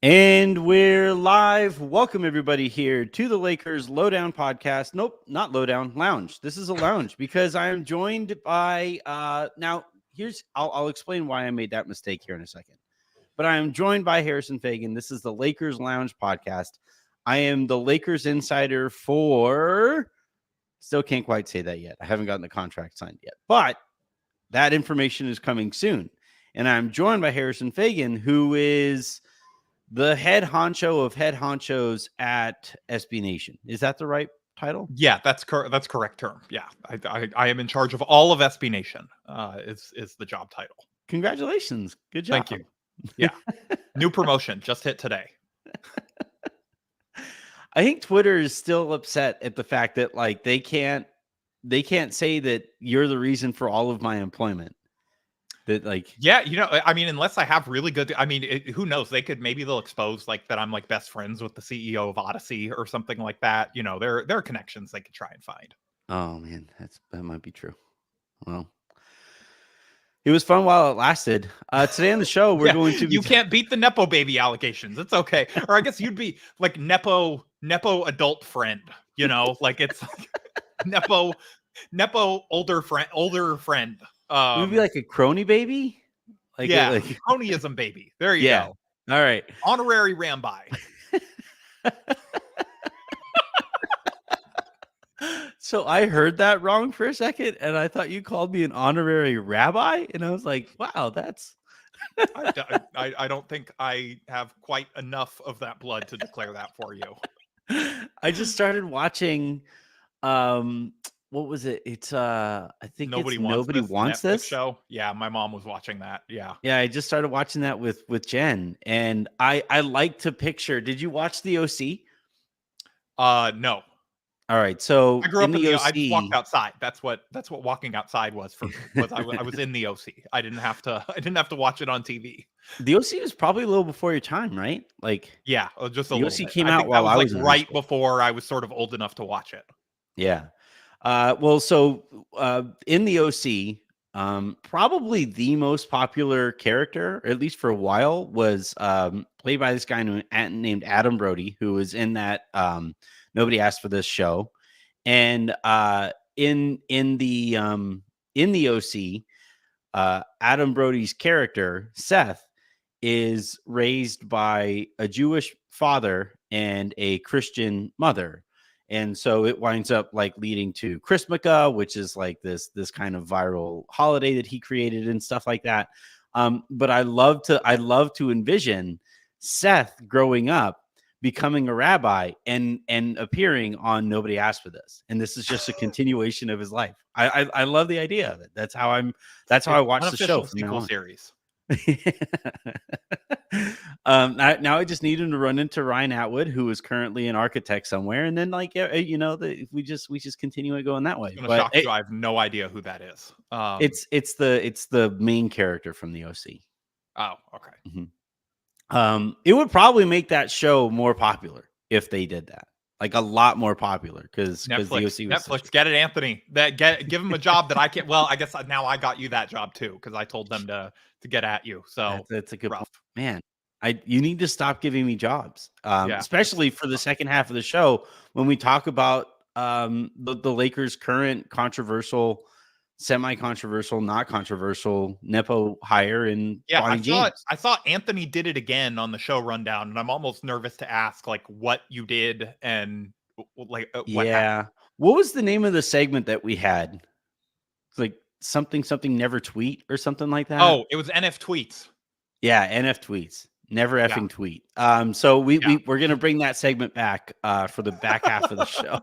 And we're live. Welcome everybody here to the Lakers Lowdown podcast. Nope, not Lowdown, Lounge. This is a lounge because I am joined by now here's I'll explain why I made that mistake here in a second. But I am joined by Harrison Fagan. This is the Lakers Lounge podcast. I am the Lakers insider for still can't quite say that yet. I haven't gotten the contract signed yet. But that information is coming soon. And I'm joined by Harrison Fagan, who is the head honcho of head honchos at SB Nation. Is that the right title? Yeah, that's correct term. Yeah, I am in charge of all of SB Nation. Is the job title. Congratulations. Good job. Thank you. Yeah, new promotion just hit today. I think Twitter is still upset at the fact that like they can't say that you're the reason for all of my employment. That like, yeah, I mean, unless I have really good, I mean, who knows? They'll expose like that I'm like best friends with the CEO of Odyssey or something like that. There are connections they could try and find. Oh man, that might be true. Well, it was fun while it lasted. Today on the show, we're going to. You can't beat the Nepo baby allegations. It's okay. Or I guess you'd be like Nepo adult friend. Like it's like Nepo older friend. It would be like a crony baby. Like cronyism baby. There you go. All right. Honorary Rambi. So I heard that wrong for a second, and I thought you called me an honorary rabbi, and I was like, "Wow, that's." I don't think I have quite enough of that blood to declare that for you. I just started watching. What was it? It's I think nobody wants this show. Yeah, my mom was watching that. Yeah. I just started watching that with Jen, and I like to picture. Did you watch the OC? No. All right, so I grew up in the OC. I just walked outside. That's what walking outside was for me. I was in the OC. I didn't have to watch it on TV. The OC was probably a little before your time, right? Like, yeah, just a the little. OC came out while I was like right before I was sort of old enough to watch it. Yeah. Well, so in the OC, probably the most popular character, at least for a while, was played by this guy named Adam Brody, who was in that Nobody Asked for This show. And in the OC, Adam Brody's character, Seth, is raised by a Jewish father and a Christian mother. And so it winds up like leading to Christmaka, which is like this kind of viral holiday that he created and stuff like that. But I love to envision Seth growing up, becoming a rabbi and appearing on Nobody Asked for This. And this is just a continuation of his life. I love the idea of it. That's how I watch the show. Sequel series. Now I just need him to run into Ryan Atwood, who is currently an architect somewhere, and then we just continue it going that way. But shock you, I have no idea who that is. It's the main character from the OC. Oh, okay. Mm-hmm. It would probably make that show more popular if they did that, like a lot more popular, because the OC was Netflix. Get it, Anthony. Give him a job that I can't. Well, I guess now I got you that job too, because I told them to get at you. So that's a good point. Man. You need to stop giving me jobs, especially for the second half of the show when we talk about the Lakers' current controversial, semi-controversial, not controversial Nepo hire in Bronny James. I thought Anthony did it again on the show rundown, and I'm almost nervous to ask like what you did and like what happened. What was the name of the segment that we had? It's like something never tweet or something like that. Oh, it was NF tweets. Yeah, NF tweets. Never effing tweet. So we're gonna bring that segment back for the back half of the show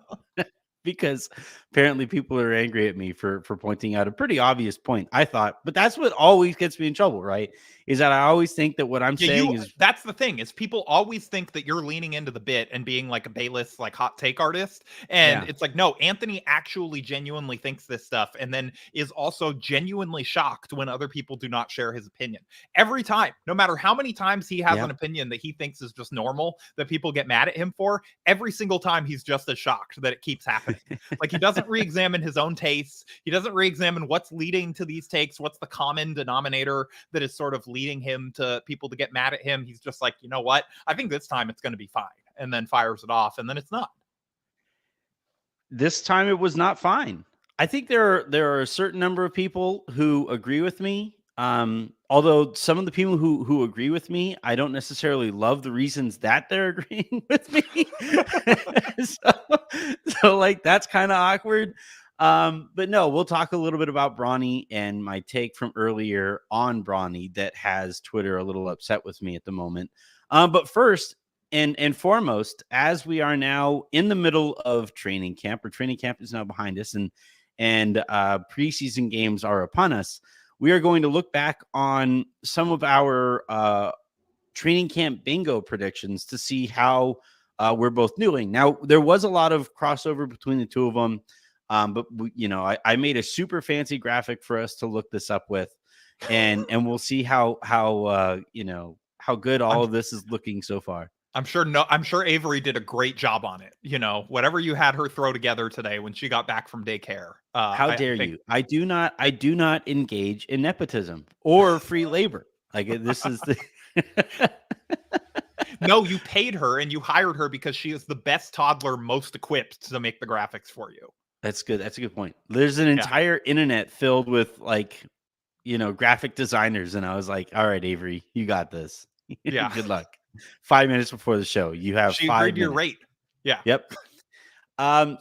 because apparently people are angry at me for pointing out a pretty obvious point, I thought. But that's what always gets me in trouble, right? Is that I always think that what I'm saying is that's the thing, is people always think that you're leaning into the bit and being like a Bayless, like hot take artist. And it's like, no, Anthony actually genuinely thinks this stuff and then is also genuinely shocked when other people do not share his opinion. Every time, no matter how many times he has an opinion that he thinks is just normal, that people get mad at him for, every single time he's just as shocked that it keeps happening. Like he doesn't re-examine his own tastes. He doesn't re-examine what's leading to these takes. What's the common denominator that is sort of leading him to people to get mad at him. He's just like, you know what? I think this time it's going to be fine. And then fires it off, and then it's not. This time it was not fine. I think there are a certain number of people who agree with me. Although some of the people who agree with me, I don't necessarily love the reasons that they're agreeing with me. so like that's kind of awkward. But no, we'll talk a little bit about Bronny and my take from earlier on Bronny that has Twitter a little upset with me at the moment. But first and foremost, as we are now in the middle of training camp, or training camp is now behind us, and preseason games are upon us, we are going to look back on some of our training camp bingo predictions to see how we're both doing. Now, there was a lot of crossover between the two of them, but I made a super fancy graphic for us to look this up with, and we'll see how good all of this is looking so far. I'm sure Avery did a great job on it. Whatever you had her throw together today when she got back from daycare. How dare you? I do not engage in nepotism or free labor. Like this is the No, you paid her and you hired her because she is the best toddler most equipped to make the graphics for you. That's good. That's a good point. There's an entire internet filled with graphic designers, and I was like, all right, Avery, you got this. Yeah. Good luck. 5 minutes before the show, you have she 5 agreed minutes. To your rate. Yeah. Yep.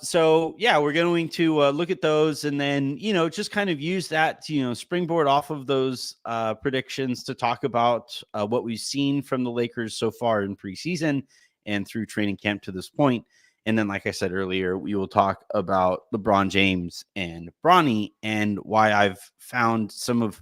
So yeah, we're going to look at those, and then just kind of use that to springboard off of those predictions to talk about what we've seen from the Lakers so far in preseason and through training camp to this point. And then, like I said earlier, we will talk about LeBron James and Bronny and why I've found some of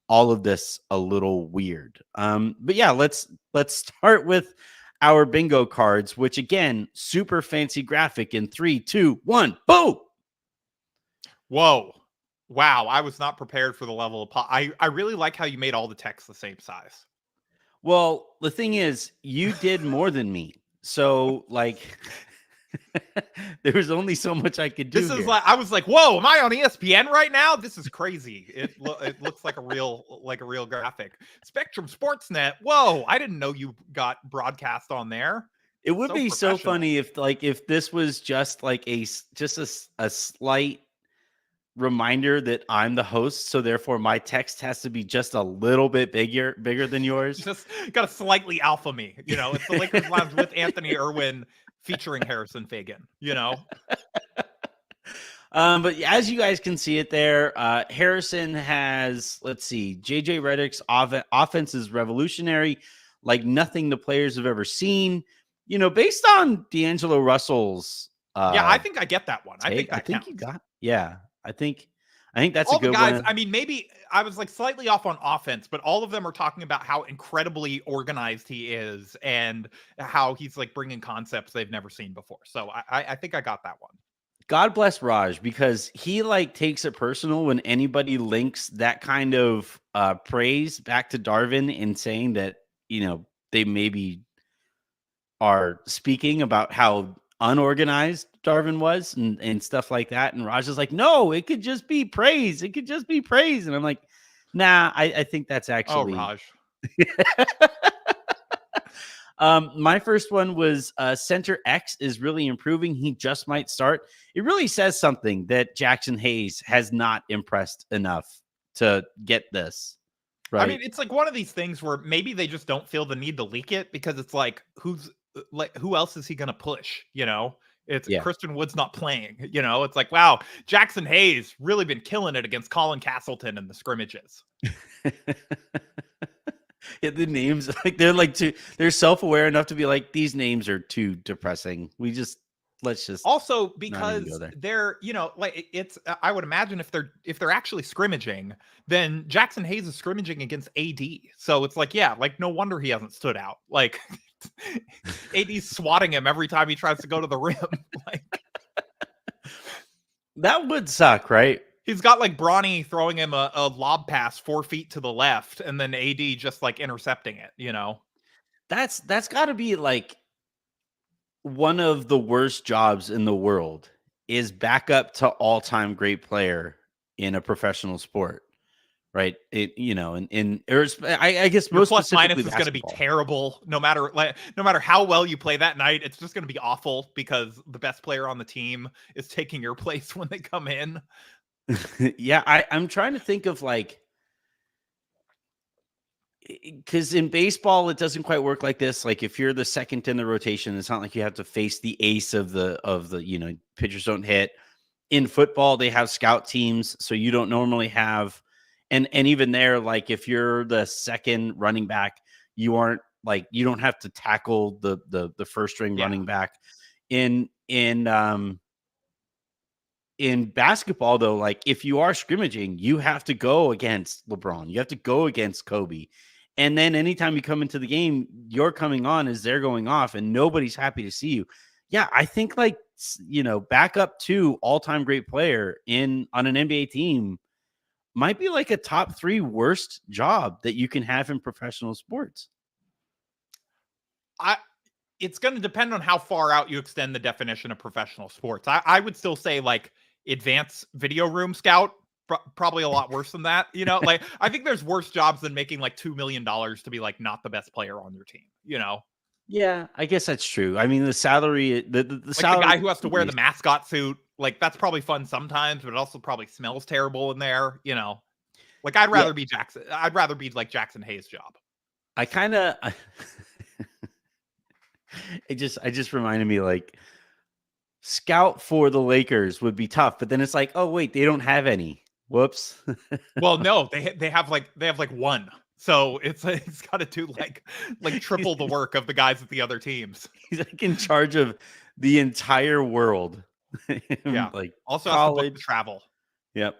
all of this a little weird. But yeah, let's start with our bingo cards, which again, super fancy graphic in 3, 2, 1, boom. Whoa. Wow. I was not prepared for the level of I really like how you made all the text the same size. Well, the thing is, you did more than me. So like there was only so much I could do. This is like I was like, whoa, am I on ESPN right now? This is crazy. It looks like a real graphic. Spectrum Sportsnet. Whoa, I didn't know you got broadcast on there. It would be so funny if this was just like a slight reminder that I'm the host, so therefore my text has to be just a little bit bigger than yours. Just got to slightly alpha me. It's the Lakers Lounge with Anthony Irwin featuring Harrison Fagan, But as you guys can see it there, Harrison has, let's see, JJ Redick's offense is revolutionary, like nothing the players have ever seen, based on D'Angelo Russell's. Yeah, I think I get that one. I think you got, yeah, I think that's all a good the guys, one. I mean, maybe I was like slightly off on offense, but all of them are talking about how incredibly organized he is and how he's like bringing concepts they've never seen before. So I think I got that one. God bless Raj, because he like takes it personal when anybody links that kind of praise back to Darvin in saying that, they maybe are speaking about how unorganized Darvin was and stuff like that. And Raj is like, no, it could just be praise. It could just be praise. And I'm like, nah, I think that's actually. Oh, Raj. My first one was Center X is really improving. He just might start. It really says something that Jackson Hayes has not impressed enough to get this. Right. I mean, it's like one of these things where maybe they just don't feel the need to leak it because it's like, who else is he going to push? Christian Wood's not playing, it's like, wow, Jackson Hayes really been killing it against Colin Castleton in the scrimmages. Yeah, the names, like they're self-aware enough to be like, these names are too depressing. Let's just also because they're, it's I would imagine if they're actually scrimmaging, then Jackson Hayes is scrimmaging against AD. So it's like, yeah, like no wonder he hasn't stood out. Like AD's swatting him every time he tries to go to the rim. Like that would suck, right? He's got like Bronny throwing him a lob pass 4 feet to the left, and then AD just like intercepting it. That's got to be like one of the worst jobs in the world, is backup to all-time great player in a professional sport, right? I guess Your most plus specifically minus is going to be basketball. terrible no matter how well you play that night. It's just going to be awful because the best player on the team is taking your place when they come in. Yeah, I'm trying to think of like, because in baseball it doesn't quite work like this. Like if you're the second in the rotation, it's not like you have to face the ace of the pitchers don't hit. In football, they have scout teams, so you don't normally have, and even there, like if you're the second running back, you don't have to tackle the first string running back. In basketball, though, like if you are scrimmaging, you have to go against LeBron, you have to go against Kobe, and then anytime you come into the game, you're coming on as they're going off, and nobody's happy to see you. Yeah, I think like back up to all-time great player on an NBA team might be like a top 3 worst job that you can have in professional sports. It's going to depend on how far out you extend the definition of professional sports. I would still say like advanced video room scout, probably a lot worse than that. Like I think there's worse jobs than making like $2 million to be like not the best player on your team. Yeah, I guess that's true. I mean, the salary, the like salary, the guy who has to wear the mascot suit, like that's probably fun sometimes, but it also probably smells terrible in there. Like I'd rather be Jackson. I'd rather be like Jackson Hayes' job. I kind of. It just reminded me like scout for the Lakers would be tough, but then it's like, oh wait, they don't have any. Whoops. Well, no, they have like one. So it's got to do like triple the work of the guys at the other teams. He's like in charge of the entire world. Yeah. Like also college. has to book the travel. Yep.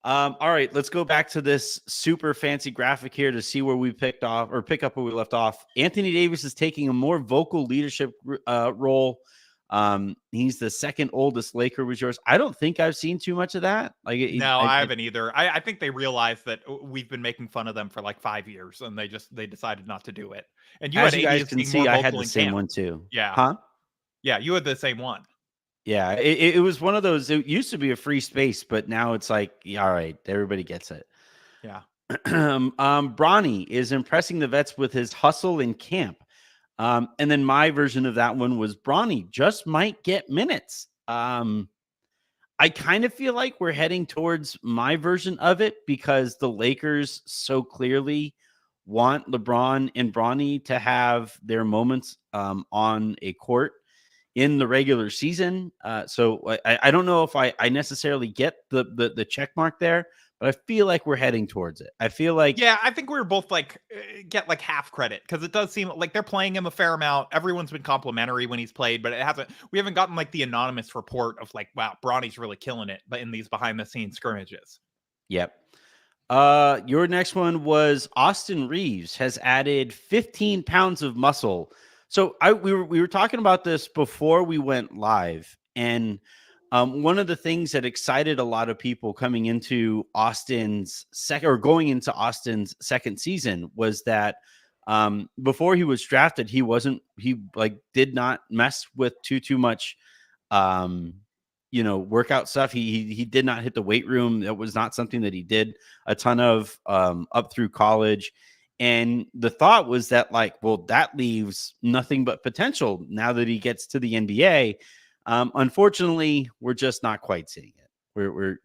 All right, let's go back to this super fancy graphic here to see where we pick up where we left off. Anthony Davis is taking a more vocal leadership role. He's the second oldest Laker. Was yours? I don't think I've seen too much of that. Like, no, I haven't either. I think they realized that we've been making fun of them for like 5 years, and they decided not to do it. And as you guys can see, I had the same one too. Yeah. Huh? Yeah, you had the same one. Yeah, it was one of those. It used to be a free space, but now it's like, yeah, all right, everybody gets it. Yeah. Bronny is impressing the vets with his hustle in camp. And then my version of that one was Bronny just might get minutes. I kind of feel like we're heading towards my version of it because the Lakers so clearly want LeBron and Bronny to have their moments on a court in the regular season. So I don't know if I necessarily get the check mark there, but I feel like we're heading towards it. I feel like, yeah, I think we were both like get like half credit because it does seem like they're playing him a fair amount. Everyone's been complimentary when he's played, but we haven't gotten like the anonymous report of like, wow, Bronny's really killing it, but in these behind the scenes scrimmages. Yep. Your next one was Austin Reeves has added 15 pounds of muscle. So we were talking about this before we went live, and one of the things that excited a lot of people coming into going into Austin's second season was that before he was drafted, he did not mess with too much workout stuff. He did not hit the weight room. That was not something that he did a ton of up through college. And the thought was that that leaves nothing but potential now that he gets to the NBA. Unfortunately, we're just not quite seeing it. We're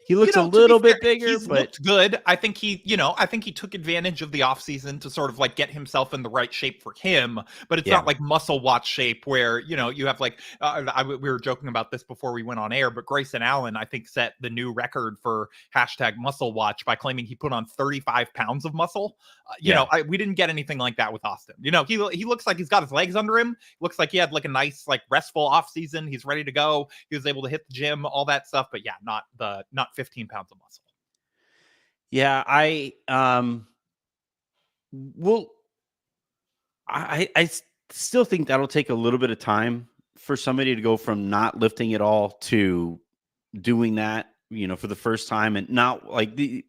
he looks a little bit bigger, he's but looked good. I think he took advantage of the offseason to sort of like get himself in the right shape for him, but it's not like muscle watch shape where, you have like, we were joking about this before we went on air, but Grayson Allen, I think, set the new record for #muscle watch by claiming he put on 35 pounds of muscle. We didn't get anything like that with Austin. He looks like he's got his legs under him. Looks like he had like a nice, like restful offseason. He's ready to go. He was able to hit the gym, all that stuff, but yeah, not 15 pounds of muscle. Yeah, I still think that'll take a little bit of time for somebody to go from not lifting at all to doing that, for the first time. And not like the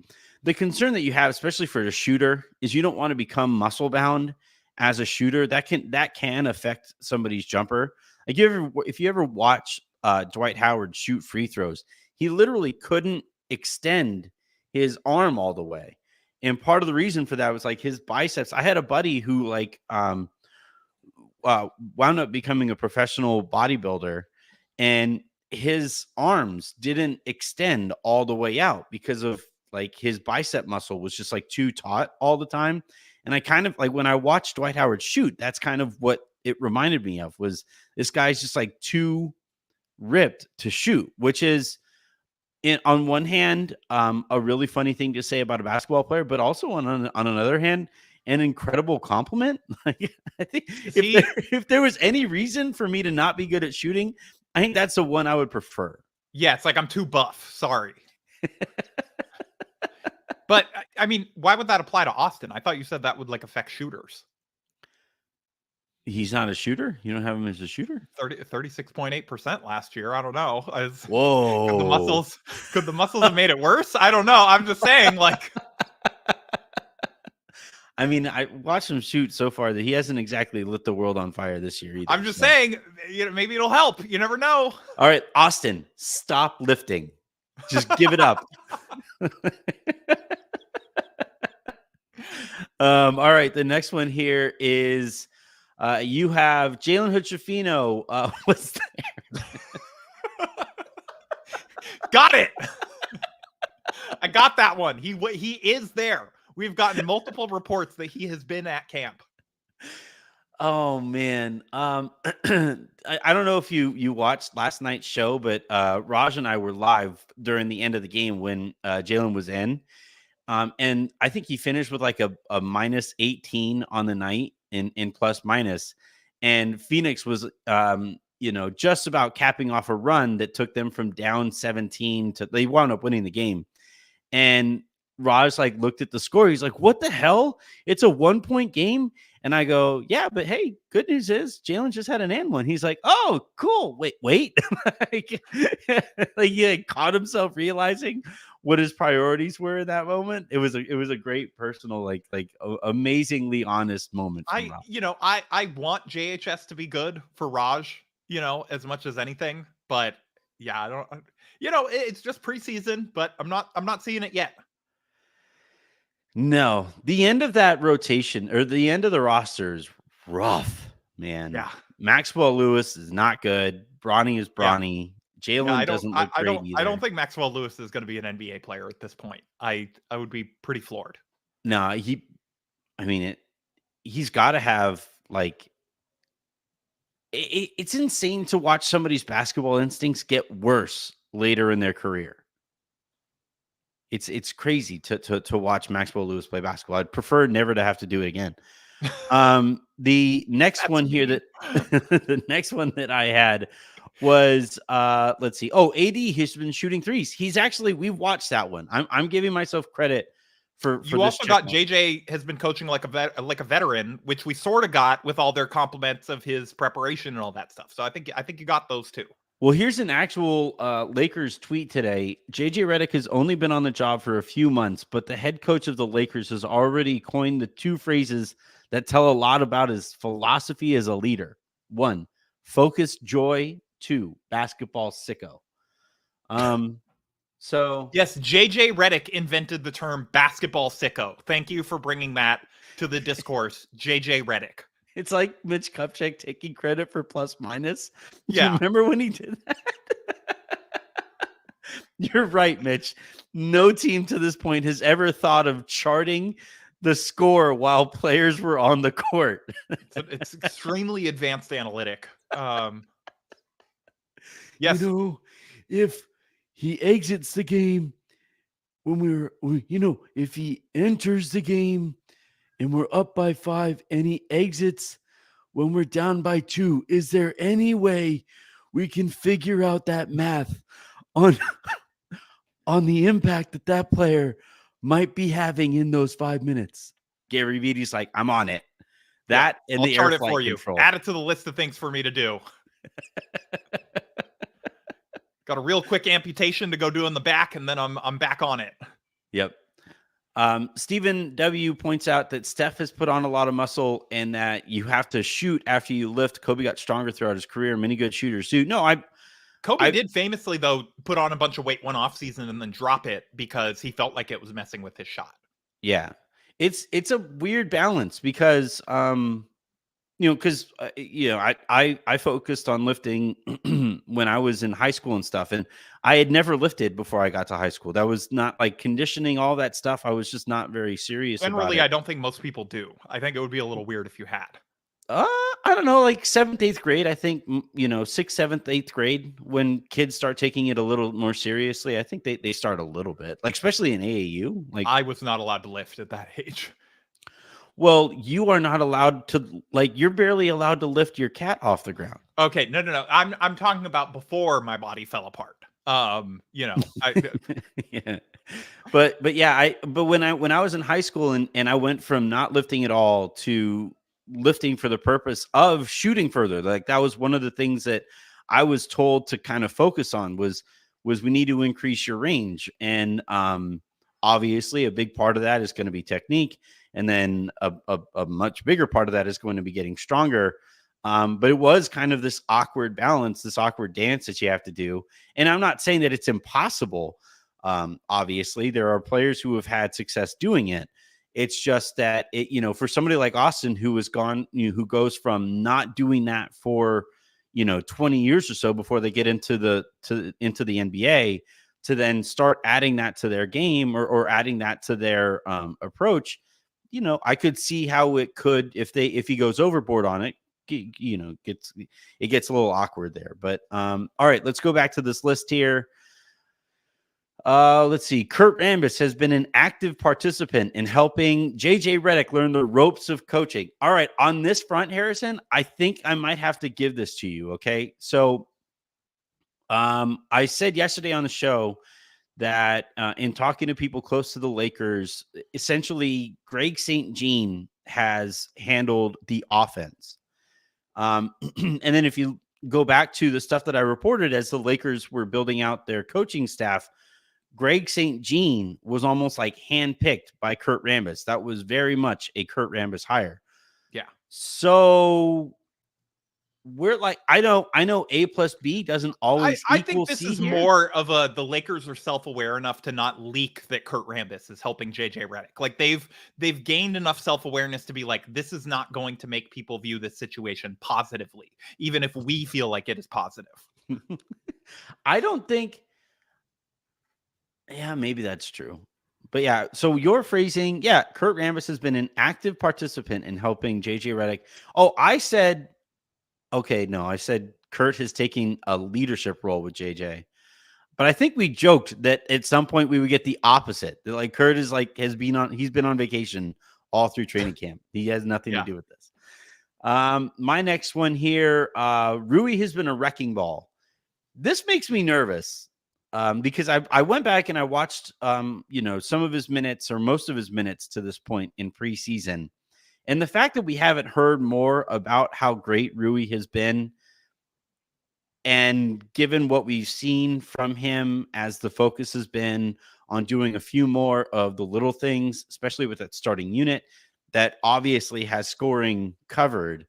concern that you have, especially for a shooter, is you don't want to become muscle bound as a shooter. That can affect somebody's jumper. Like if you ever watch Dwight Howard shoot free throws, he literally couldn't extend his arm all the way. And part of the reason for that was like his biceps. I had a buddy who like wound up becoming a professional bodybuilder, and his arms didn't extend all the way out because of like his bicep muscle was just like too taut all the time. And I kind of like when I watched Dwight Howard shoot, that's kind of what it reminded me of, was this guy's just like too ripped to shoot, which is on one hand, a really funny thing to say about a basketball player, but also on another hand, an incredible compliment. Like, I think if there was any reason for me to not be good at shooting, I think that's the one I would prefer. Yeah, it's like I'm too buff. Sorry. But I mean, why would that apply to Austin? I thought you said that would like affect shooters. He's not a shooter? You don't have him as a shooter? 36.8% last year. I don't know. Whoa. Could the muscles have made it worse? I don't know. I'm just saying, like. I mean, I watched him shoot so far that he hasn't exactly lit the world on fire this year either. I'm just saying, maybe it'll help. You never know. All right, Austin, stop lifting. Just give it up. All right, the next one here is you have Jalen Hood-Schifino was there. Got it. I got that one. He is there. We've gotten multiple reports that he has been at camp. Oh man. I don't know if you watched last night's show, but Raj and I were live during the end of the game when Jalen was in. And I think he finished with like a minus 18 on the night in plus minus. And Phoenix was just about capping off a run that took them from down 17 to they wound up winning the game. And Raj like looked at the score. He's like, what the hell? It's a 1-point game. And I go, yeah, but hey, good news is Jalen just had an and one. He's like, oh, cool. Wait. like he caught himself realizing what his priorities were in that moment. It was a great personal, like amazingly honest moment. I want JHS to be good for Raj, as much as anything. But yeah, I don't. It's just preseason, but I'm not seeing it yet. No, the end of that rotation or the end of the roster is rough, man. Yeah. Maxwell Lewis is not good. Bronny is Bronny. Yeah. Jalen doesn't look great either. I don't think Maxwell Lewis is going to be an NBA player at this point. I would be pretty floored. No, he's got to have like, it's insane to watch somebody's basketball instincts get worse later in their career. It's crazy to watch Maxwell Lewis play basketball. I'd prefer never to have to do it again. The next one here the next one that I had was let's see. Oh, AD has been shooting threes. We've watched that one. I'm giving myself credit for you also got JJ has been coaching like a veteran, which we sort of got with all their compliments of his preparation and all that stuff. So I think you got those too. Well, here's an actual Lakers tweet today. JJ Redick has only been on the job for a few months, but the head coach of the Lakers has already coined the two phrases that tell a lot about his philosophy as a leader. 1, focused joy. 2, basketball sicko. So yes, JJ Redick invented the term basketball sicko. Thank you for bringing that to the discourse, JJ Redick. It's like Mitch Kupchak taking credit for plus minus. Yeah. Do you remember when he did that? You're right, Mitch. No team to this point has ever thought of charting the score while players were on the court. It's extremely advanced analytic. Yes. If he exits the game if he enters the game and we're up by 5 and he exits when we're down by 2, is there any way we can figure out that math on the impact that player might be having in those 5 minutes? Gary Vidi's like, I'm on it. That and the chart air it for you. control. Add it to the list of things for me to do. Got a real quick amputation to go do in the back, and then I'm back on it. Yep. Stephen W. points out that Steph has put on a lot of muscle and that you have to shoot after you lift. Kobe got stronger throughout his career. Many good shooters do. No, Kobe did famously, though, put on a bunch of weight one off season and then drop it because he felt like it was messing with his shot. Yeah. It's a weird balance because because I focused on lifting when I was in high school and stuff, and I had never lifted before I got to high school. That was not like conditioning, all that stuff. I was just not very serious about Generally, it. I don't think most people do. I think it would be a little weird if you had. I don't know, like 7th, 8th grade. I think 6th, 7th, 8th grade, when kids start taking it a little more seriously. I think they start a little bit, like especially in AAU. Like I was not allowed to lift at that age. well, you are not allowed to, like, you're barely allowed to lift your cat off the ground. Okay, no. I'm talking about before my body fell apart. Yeah. But yeah, but when I was in high school and I went from not lifting at all to lifting for the purpose of shooting further, like that was one of the things that I was told to kind of focus on was we need to increase your range. And obviously a big part of that is going to be technique. And then a much bigger part of that is going to be getting stronger. But it was kind of this awkward balance, this awkward dance that you have to do. And I'm not saying that it's impossible. Obviously, there are players who have had success doing it. It's just that for somebody like Austin, who has gone, who goes from not doing that for 20 years or so before they get into the NBA, to then start adding that to their game or adding that to their approach. I could see how it could, if he goes overboard on it, gets a little awkward there. But all right, let's go back to this list here. Let's see. Kurt Rambis has been an active participant in helping JJ Redick learn the ropes of coaching. All right, on this front, Harrison, I think I might have to give this to you. Okay, so I said yesterday on the show that in talking to people close to the Lakers, essentially Greg St. Jean has handled the offense. And then if you go back to the stuff that I reported as the Lakers were building out their coaching staff, Greg St. Jean was almost like handpicked by Kurt Rambis. That was very much a Kurt Rambis hire. Yeah. So we're like, I know A plus B doesn't always I equal think this C is here. more of the Lakers are self-aware enough to not leak that Kurt Rambis is helping JJ Redick. Like they've gained enough self-awareness to be like, this is not going to make people view this situation positively, even if we feel like it is positive. I don't think. Yeah, maybe that's true. But yeah, so your phrasing, yeah, Kurt Rambis has been an active participant in helping JJ Redick. Oh, I said Kurt has taken a leadership role with JJ. But I think we joked that at some point we would get the opposite. That like Kurt is like he's been on vacation all through training camp. He has nothing to do with this. My next one here, Rui has been a wrecking ball. This makes me nervous. Because I went back and I watched some of his minutes or most of his minutes to this point in preseason. And the fact that we haven't heard more about how great Rui has been, and given what we've seen from him as the focus has been on doing a few more of the little things, especially with that starting unit that obviously has scoring covered.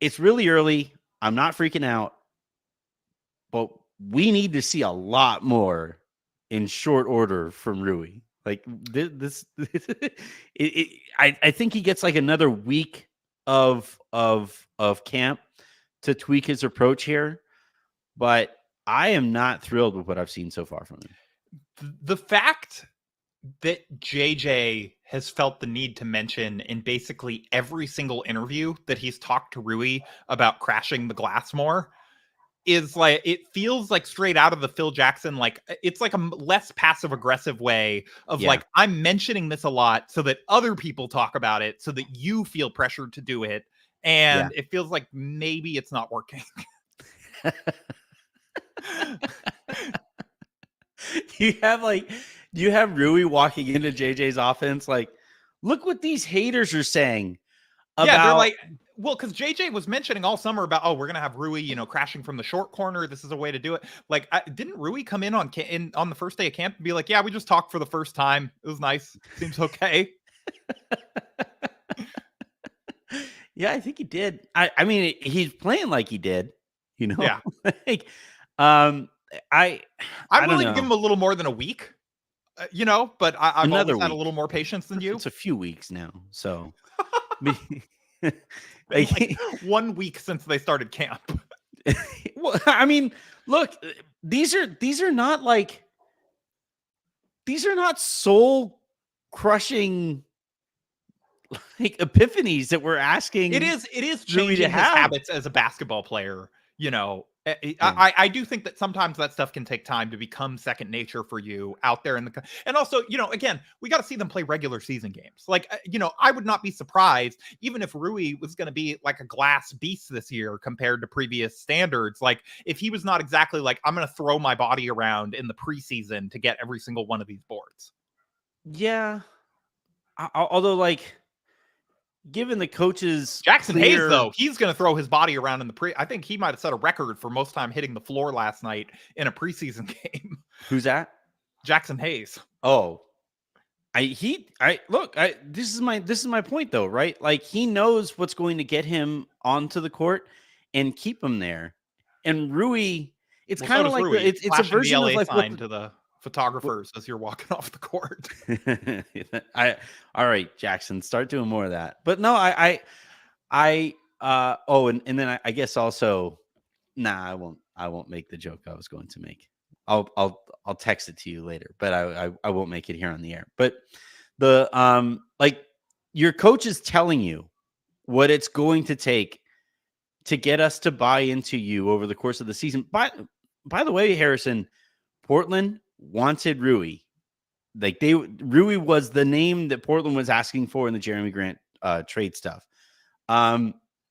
It's really early. I'm not freaking out, but we need to see a lot more in short order from Rui. Like this I think he gets like another week of camp to tweak his approach here, but I am not thrilled with what I've seen so far from him. The fact that JJ has felt the need to mention in basically every single interview that he's talked to Rui about crashing the glass more is like, it feels like straight out of the Phil Jackson, like it's like a less passive aggressive way of like, I'm mentioning this a lot so that other people talk about it so that you feel pressured to do it. And it feels like maybe it's not working. You have Rui walking into JJ's offense like, look what these haters are saying about. Yeah, they're like, well, because JJ was mentioning all summer about, we're gonna have Rui, crashing from the short corner. This is a way to do it. Like, didn't Rui come in on the first day of camp and be like, yeah, we just talked for the first time. It was nice. Seems okay. Yeah, I think he did. I mean, he's playing like he did. You know, Yeah. like, um, I I'm don't willing to give know. him a little more than a week, but I've always Another had a week. little more patience than you. It's a few weeks now, so Been like like, 1 week since they started camp. well, I mean, look, these are not like these are not soul crushing like epiphanies that we're asking It is Rui to changing his have. habits as a basketball player. Yeah. I do think that sometimes that stuff can take time to become second nature for you out there in the and also, again, we got to see them play regular season games. Like, I would not be surprised even if Rui was going to be like a glass beast this year compared to previous standards. Like, if he was not exactly like, I'm going to throw my body around in the preseason to get every single one of these boards. Yeah. Although, like, given the coach's Jackson Hayes, clear, though, he's going to throw his body around in the I think he might have set a record for most time hitting the floor last night in a preseason game. who's that? Jackson Hayes. Oh, this is my point though, right? Like, he knows what's going to get him onto the court and keep him there. And Rui, it's Well, so kind of does like Rui, it's a flashing the version of LA like sign to the what photographers as you're walking off the court. I all right, Jackson, start doing more of that. But no, and then I guess also, nah, I won't make the joke I was going to make. I'll text it to you later, but I won't make it here on the air. But the like, your coach is telling you what it's going to take to get us to buy into you over the course of the season. By the way, Harrison, Portland wanted Rui. Like, Rui was the name that Portland was asking for in the Jeremy Grant trade stuff.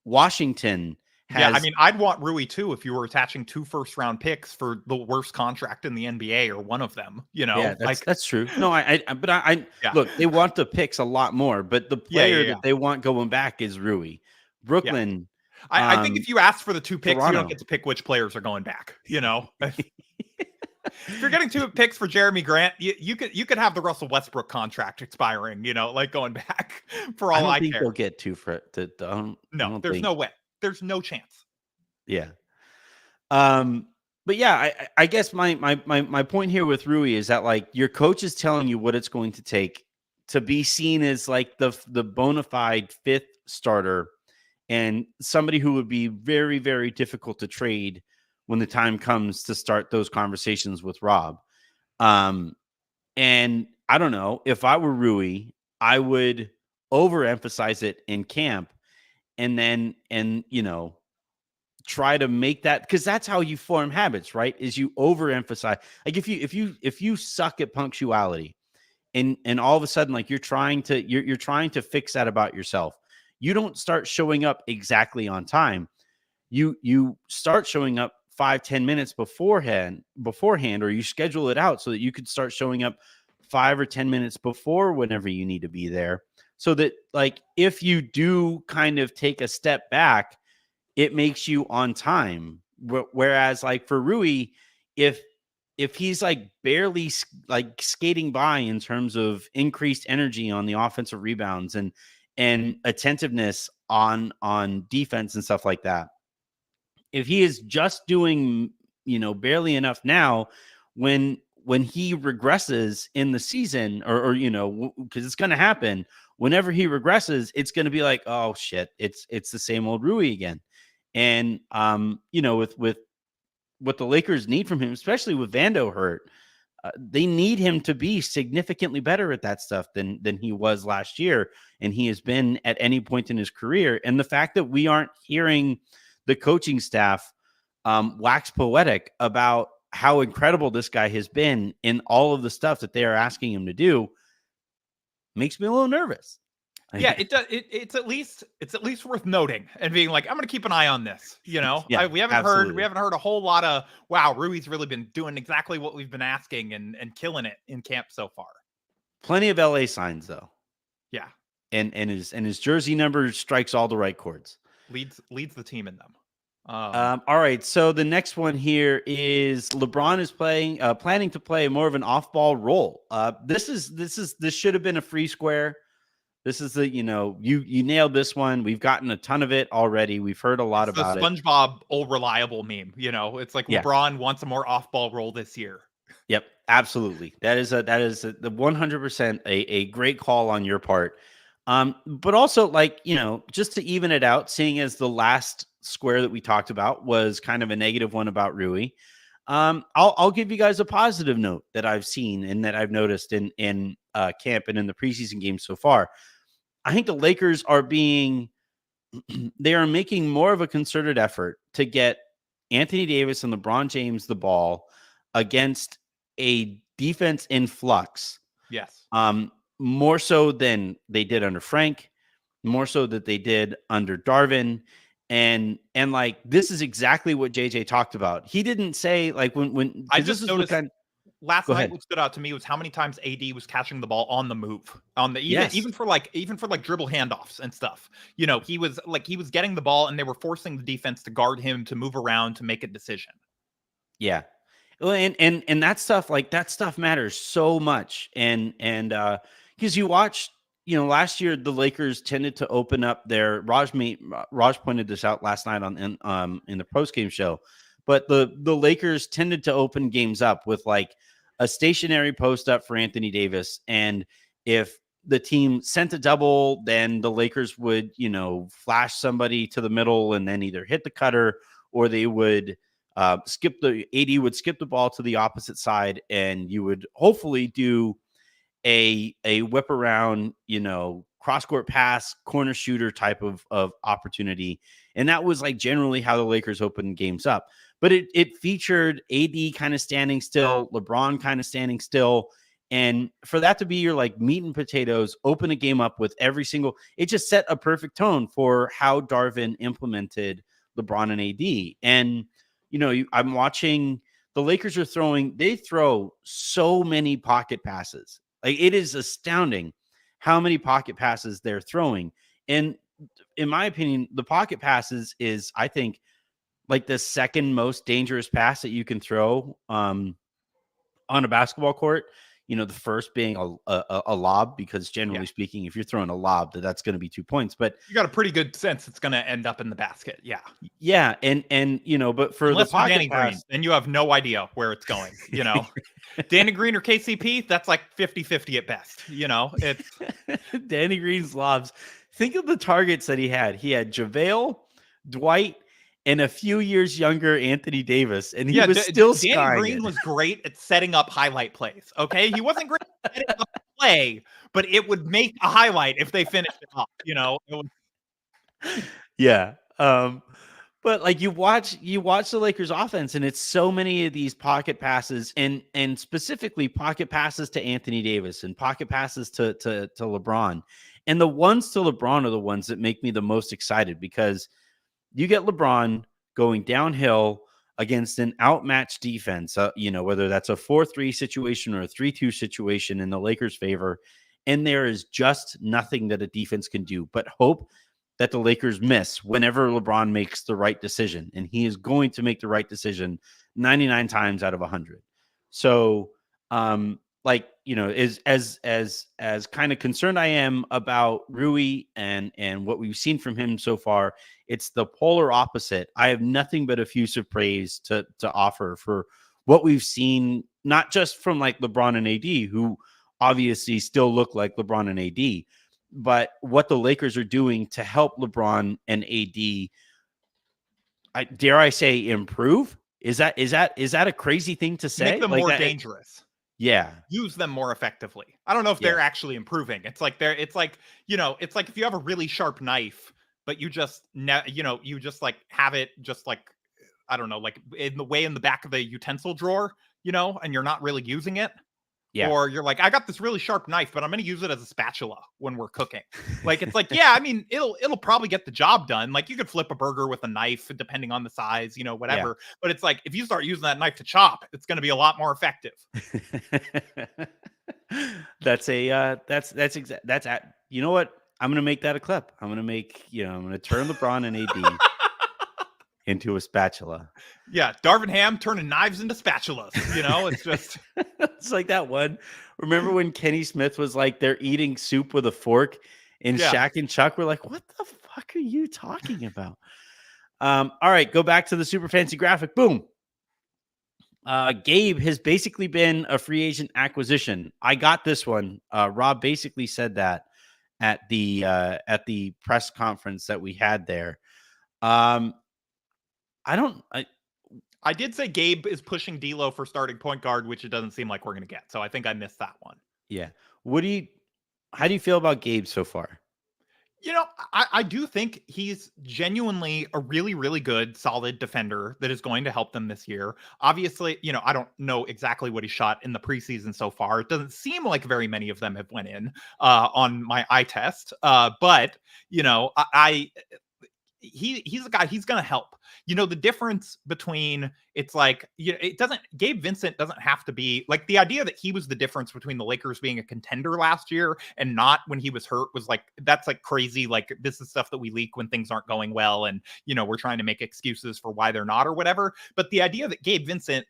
Washington Yeah, I has, mean, I'd want Rui too if you were attaching 2 first-round picks for the worst contract in the NBA or one of them, yeah, like, that's true. No, but I yeah, look, they want the picks a lot more, but the yeah, player yeah, yeah, that they want going back is Rui. yeah. Brooklyn, I think if you ask for the 2 picks, you don't Toronto. get to pick which players are going back. If you're getting 2 picks for Jeremy Grant, you could have the Russell Westbrook contract expiring, like going back for I all don't I think care. they'll get two for it. I No, don't there's think. no way. There's no chance. Yeah. But yeah, I guess my point here with Rui is that, like, your coach is telling you what it's going to take to be seen as like the bona fide fifth starter and somebody who would be very, very difficult to trade when the time comes to start those conversations with Rob. And I don't know, if I were Rui, I would overemphasize it in camp and try to make that, because that's how you form habits, right? Is you overemphasize. Like, if you suck at punctuality and all of a sudden, like, you're trying to fix that about yourself, you don't start showing up exactly on time. You start showing up 5-10 minutes beforehand, or you schedule it out so that you could start showing up 5 or 10 minutes before whenever you need to be there, so that, like, if you do kind of take a step back, it makes you on time. Whereas, like, for Rui, if he's like barely like skating by in terms of increased energy on the offensive rebounds and attentiveness on defense and stuff like that, if he is just doing barely enough now, when he regresses in the season, or because it's going to happen whenever he regresses, it's going to be like, oh shit, it's the same old Rui again. And with what the Lakers need from him, especially with Vando hurt, they need him to be significantly better at that stuff than he was last year, and he has been at any point in his career. And the fact that we aren't hearing the coaching staff wax poetic about how incredible this guy has been in all of the stuff that they are asking him to do makes me a little nervous. Yeah, it does. It's at least worth noting and being like, I'm going to keep an eye on this. Yeah, We haven't heard a whole lot of, wow, Rui's really been doing exactly what we've been asking and killing it in camp so far. Plenty of LA signs though. Yeah, and his jersey number strikes all the right chords. Leads the team in them. All right, so the next one here is LeBron is planning to play more of an off-ball role. This should have been a free square. This is the, you nailed this one. We've gotten a ton of it already. We've heard a lot It's the about it. SpongeBob all reliable meme. It's like Yeah. LeBron wants a more off-ball role this year. Yep, absolutely. That is the 100% a great call on your part. But also, like, just to even it out, seeing as the last square that we talked about was kind of a negative one about Rui. I'll give you guys a positive note that I've seen and that I've noticed in camp and in the preseason games so far. I think the Lakers are they are making more of a concerted effort to get Anthony Davis and LeBron James the ball against a defense in flux. Yes. More so than they did under Frank, more so that they did under Darvin. And like, this is exactly what JJ talked about. He didn't say, like, when I just noticed last Go night ahead. what stood out to me was how many times AD was catching the ball on the move, Yes. even for like dribble handoffs and stuff. He was getting the ball and they were forcing the defense to guard him, to move around, to make a decision. Yeah. Well, and that stuff, like, that stuff matters so much. And because you watch, last year the Lakers tended to open up their Raj pointed this out last night in the post game show, but the Lakers tended to open games up with like a stationary post up for Anthony Davis, and if the team sent a double, then the Lakers would flash somebody to the middle and then either hit the cutter, or they would AD would skip the ball to the opposite side, and you would hopefully do a whip around, cross court pass, corner shooter type of opportunity. And that was like generally how the Lakers opened games up. But it featured AD kind of standing still, LeBron kind of standing still. And for that to be your like meat and potatoes, open a game up with it just set a perfect tone for how Darvin implemented LeBron and AD. And, I'm watching the Lakers they throw so many pocket passes. Like, it is astounding how many pocket passes they're throwing. And in my opinion, the pocket passes is, I think, like the second most dangerous pass that you can throw on a basketball court. The first being a lob, because generally speaking, if you're throwing a lob, that's going to be 2 points. But you got a pretty good sense it's going to end up in the basket. Yeah. Yeah. And but for unless the pocket Danny pass, Green, then you have no idea where it's going. Danny Green or KCP, that's like 50-50 at best. It's Danny Green's lobs. Think of the targets that he had. He had JaVale, Dwight, and a few years younger Anthony Davis, and he was still Danny Green was great at setting up highlight plays. Okay, he wasn't great at setting up a play, but it would make a highlight if they finished it up. Yeah. But like, you watch the Lakers offense, and it's so many of these pocket passes, and specifically pocket passes to Anthony Davis and pocket passes to LeBron. And the ones to LeBron are the ones that make me the most excited, because you get LeBron going downhill against an outmatched defense, whether that's a 4-3 situation or a 3-2 situation in the Lakers' favor. And there is just nothing that a defense can do but hope that the Lakers miss whenever LeBron makes the right decision. And he is going to make the right decision 99 times out of 100. So, as kind of concerned I am about Rui and what we've seen from him so far, it's the polar opposite. I have nothing but effusive praise to offer for what we've seen, not just from like LeBron and AD, who obviously still look like LeBron and AD, but what the Lakers are doing to help LeBron and AD, dare I say, improve. Is that a crazy thing to say? Make them more dangerous. Yeah. Use them more effectively. I don't know if they're actually improving. It's like if you have a really sharp knife, but you just like have it just like, I don't know, like in the back of the utensil drawer, and you're not really using it. Yeah. Or you're like, I got this really sharp knife, but I'm going to use it as a spatula when we're cooking. Like, it's like, yeah, I mean, it'll probably get the job done. Like, you could flip a burger with a knife depending on the size, whatever. Yeah. But it's like, if you start using that knife to chop, it's going to be a lot more effective. That's you know what? I'm going to make that a clip. I'm going to turn LeBron and AD into a spatula. Yeah, Darvin Ham turning knives into spatulas. It's just it's like that one. Remember when Kenny Smith was like, they're eating soup with a fork, And Yeah. Shaq and Chuck were like, what the fuck are you talking about? All right, go back to the super fancy graphic. Boom. Gabe has basically been a free agent acquisition. I got this one. Rob basically said that at the press conference that we had there. I did say Gabe is pushing D'Lo for starting point guard, which it doesn't seem like we're going to get. So I think I missed that one. Yeah. How do you feel about Gabe so far? I do think he's genuinely a really, really good, solid defender that is going to help them this year. Obviously, I don't know exactly what he shot in the preseason so far. It doesn't seem like very many of them have went in on my eye test. But he's a guy, he's going to help. The difference between Gabe Vincent doesn't have to be like, the idea that he was the difference between the Lakers being a contender last year and not when he was hurt was like, that's like crazy. Like, this is stuff that we leak when things aren't going well. And, we're trying to make excuses for why they're not or whatever. But the idea that Gabe Vincent,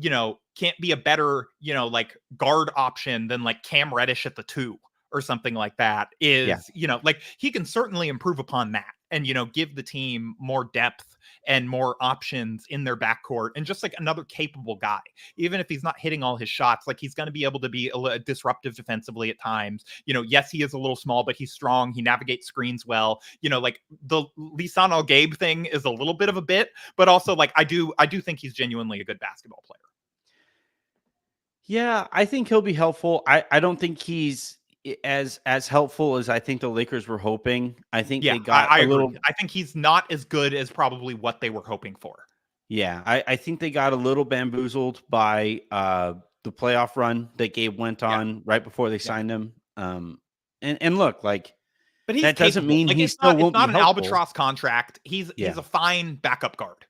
can't be a better, like guard option than like Cam Reddish at the 2 or something like that is, like, he can certainly improve upon that and, give the team more depth and more options in their backcourt and just like another capable guy. Even if he's not hitting all his shots, like, he's going to be able to be a disruptive defensively at times. Yes, he is a little small, but he's strong. He navigates screens well. Like, the Lisano Gabe thing is a little bit of a bit, but also like, I do think he's genuinely a good basketball player. Yeah, I think he'll be helpful. I don't think he's as helpful as I think the Lakers were hoping. I think they got I a agree. little. I think he's not as good as probably what they were hoping for. Yeah, I think they got a little bamboozled by the playoff run that Gabe went on right before they signed him. And look, like, but he's that doesn't capable. mean Like, he still won't be helpful. It's not an albatross contract. He's a fine backup guard.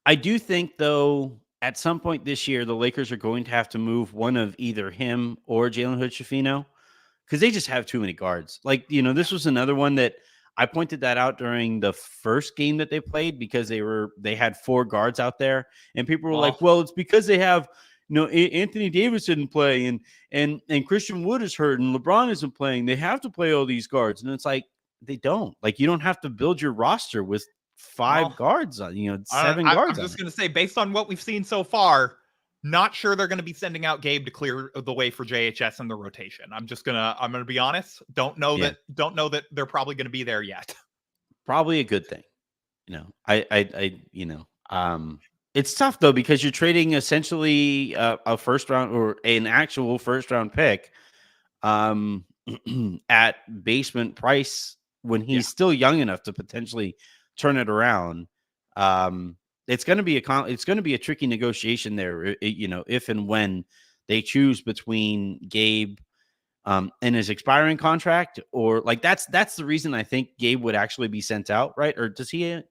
I do think, though, at some point this year, the Lakers are going to have to move one of either him or Jalen Hood-Schifino, because they just have too many guards. Like, this was another one that I pointed that out during the first game that they played, because they had 4 guards out there, and people were like, well, it's because they have, Anthony Davis didn't play and Christian Wood is hurt and LeBron isn't playing. They have to play all these guards. And it's like, they don't. Like, you don't have to build your roster with 5 guards, 7 guards. I'm just going to say, based on what we've seen so far, not sure they're going to be sending out Gabe to clear the way for JHS in the rotation. I'm going to be honest. Don't know that they're probably going to be there yet. Probably a good thing. It's tough though, because you're trading essentially a first round or an actual first round pick at basement price when he's still young enough to potentially turn it around. It's going to be a tricky negotiation there, if and when they choose between Gabe and his expiring contract, or like, that's the reason I think Gabe would actually be sent out, right? Or does he?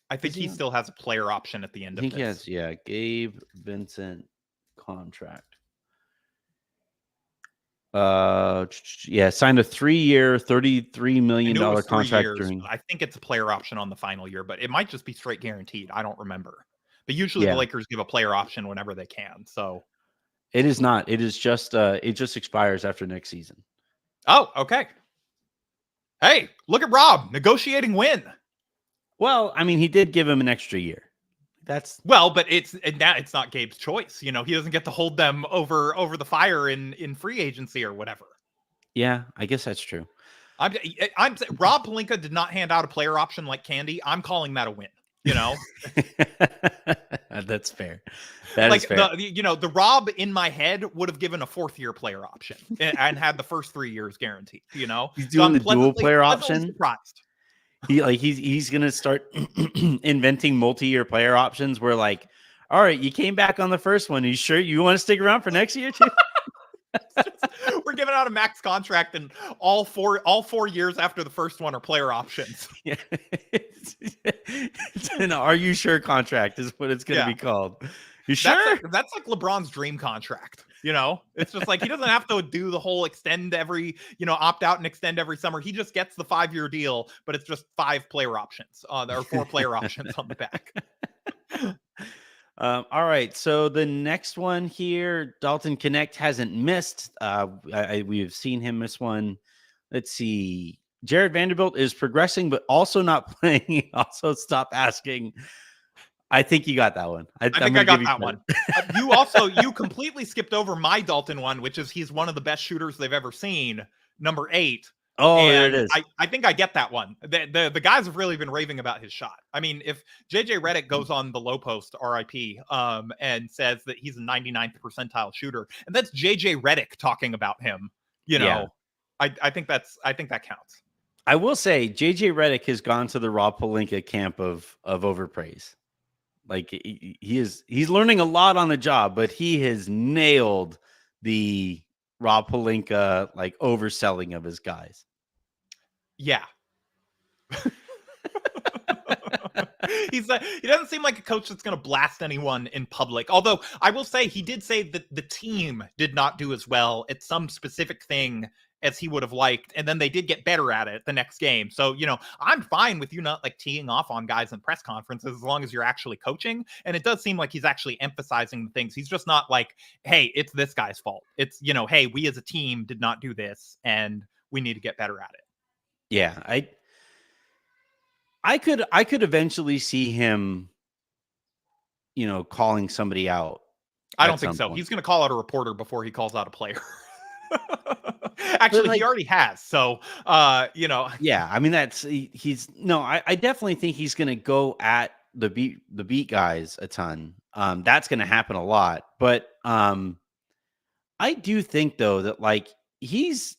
I think he still has a player option at the end of this. I think he has, Gabe Vincent contract. Signed a 3-year, $33 million contract I think it's a player option on the final year, but it might just be straight guaranteed. I don't remember. But usually the Lakers give a player option whenever they can. So it is not. It is just it just expires after next season. Oh, okay. Hey, look at Rob negotiating win. Well, I mean, he did give him an extra year. But it's not Gabe's choice. He doesn't get to hold them over the fire in free agency or whatever. Yeah, I guess that's true. I'm Rob Pelinka did not hand out a player option like candy. I'm calling that a win. That's fair. That is fair. The Rob in my head would have given a 4th-year player option and had the first 3 years guaranteed. He's doing the dual player option. Surprised. He's gonna start inventing multi-year player options where, like, all right, you came back on the first one. Are you sure you want to stick around for next year too? We're giving out a max contract, and all 4 years after the first one are player options. Yeah. It's an "Are you sure" contract is what it's going to be called. You sure? That's like LeBron's dream contract. It's just like, he doesn't have to do the whole extend every, opt out and extend every summer. He just gets the 5-year deal, but it's just 5 player options. There are 4 player options on the back. All right. So the next one here, Dalton Connect hasn't missed. We've seen him miss one let's see. Jared Vanderbilt is progressing, but also not playing. He also stopped asking. I think you got that one. I I'm think I going to give got you that credit. one. You completely skipped over my Dalton one, which is he's one of the best shooters they've ever seen, number 8. Oh, there it And is. I think I get that one. The guys have really been raving about his shot. I mean, if JJ Redick goes on the low post, RIP, and says that he's a 99th percentile shooter, and that's JJ Redick talking about him, Yeah. I think that counts. I will say JJ Redick has gone to the Rob Pelinka camp of overpraise. Like he's learning a lot on the job, but he has nailed the Rob Pelinka like overselling of his guys. Yeah. He doesn't seem like a coach that's going to blast anyone in public. Although I will say he did say that the team did not do as well at some specific thing as he would have liked, and then they did get better at it the next game. So, I'm fine with you not like teeing off on guys in press conferences as long as you're actually coaching. And it does seem like he's actually emphasizing the things. He's just not like, hey, it's this guy's fault. It's, hey, we as a team did not do this and we need to get better at it. Yeah, I could eventually see him, calling somebody out. I don't think so. Point. He's going to call out a reporter before he calls out a player. Actually, he already has. So, Yeah, I mean I definitely think he's going to go at the beat guys a ton. That's going to happen a lot, but I do think though that like he's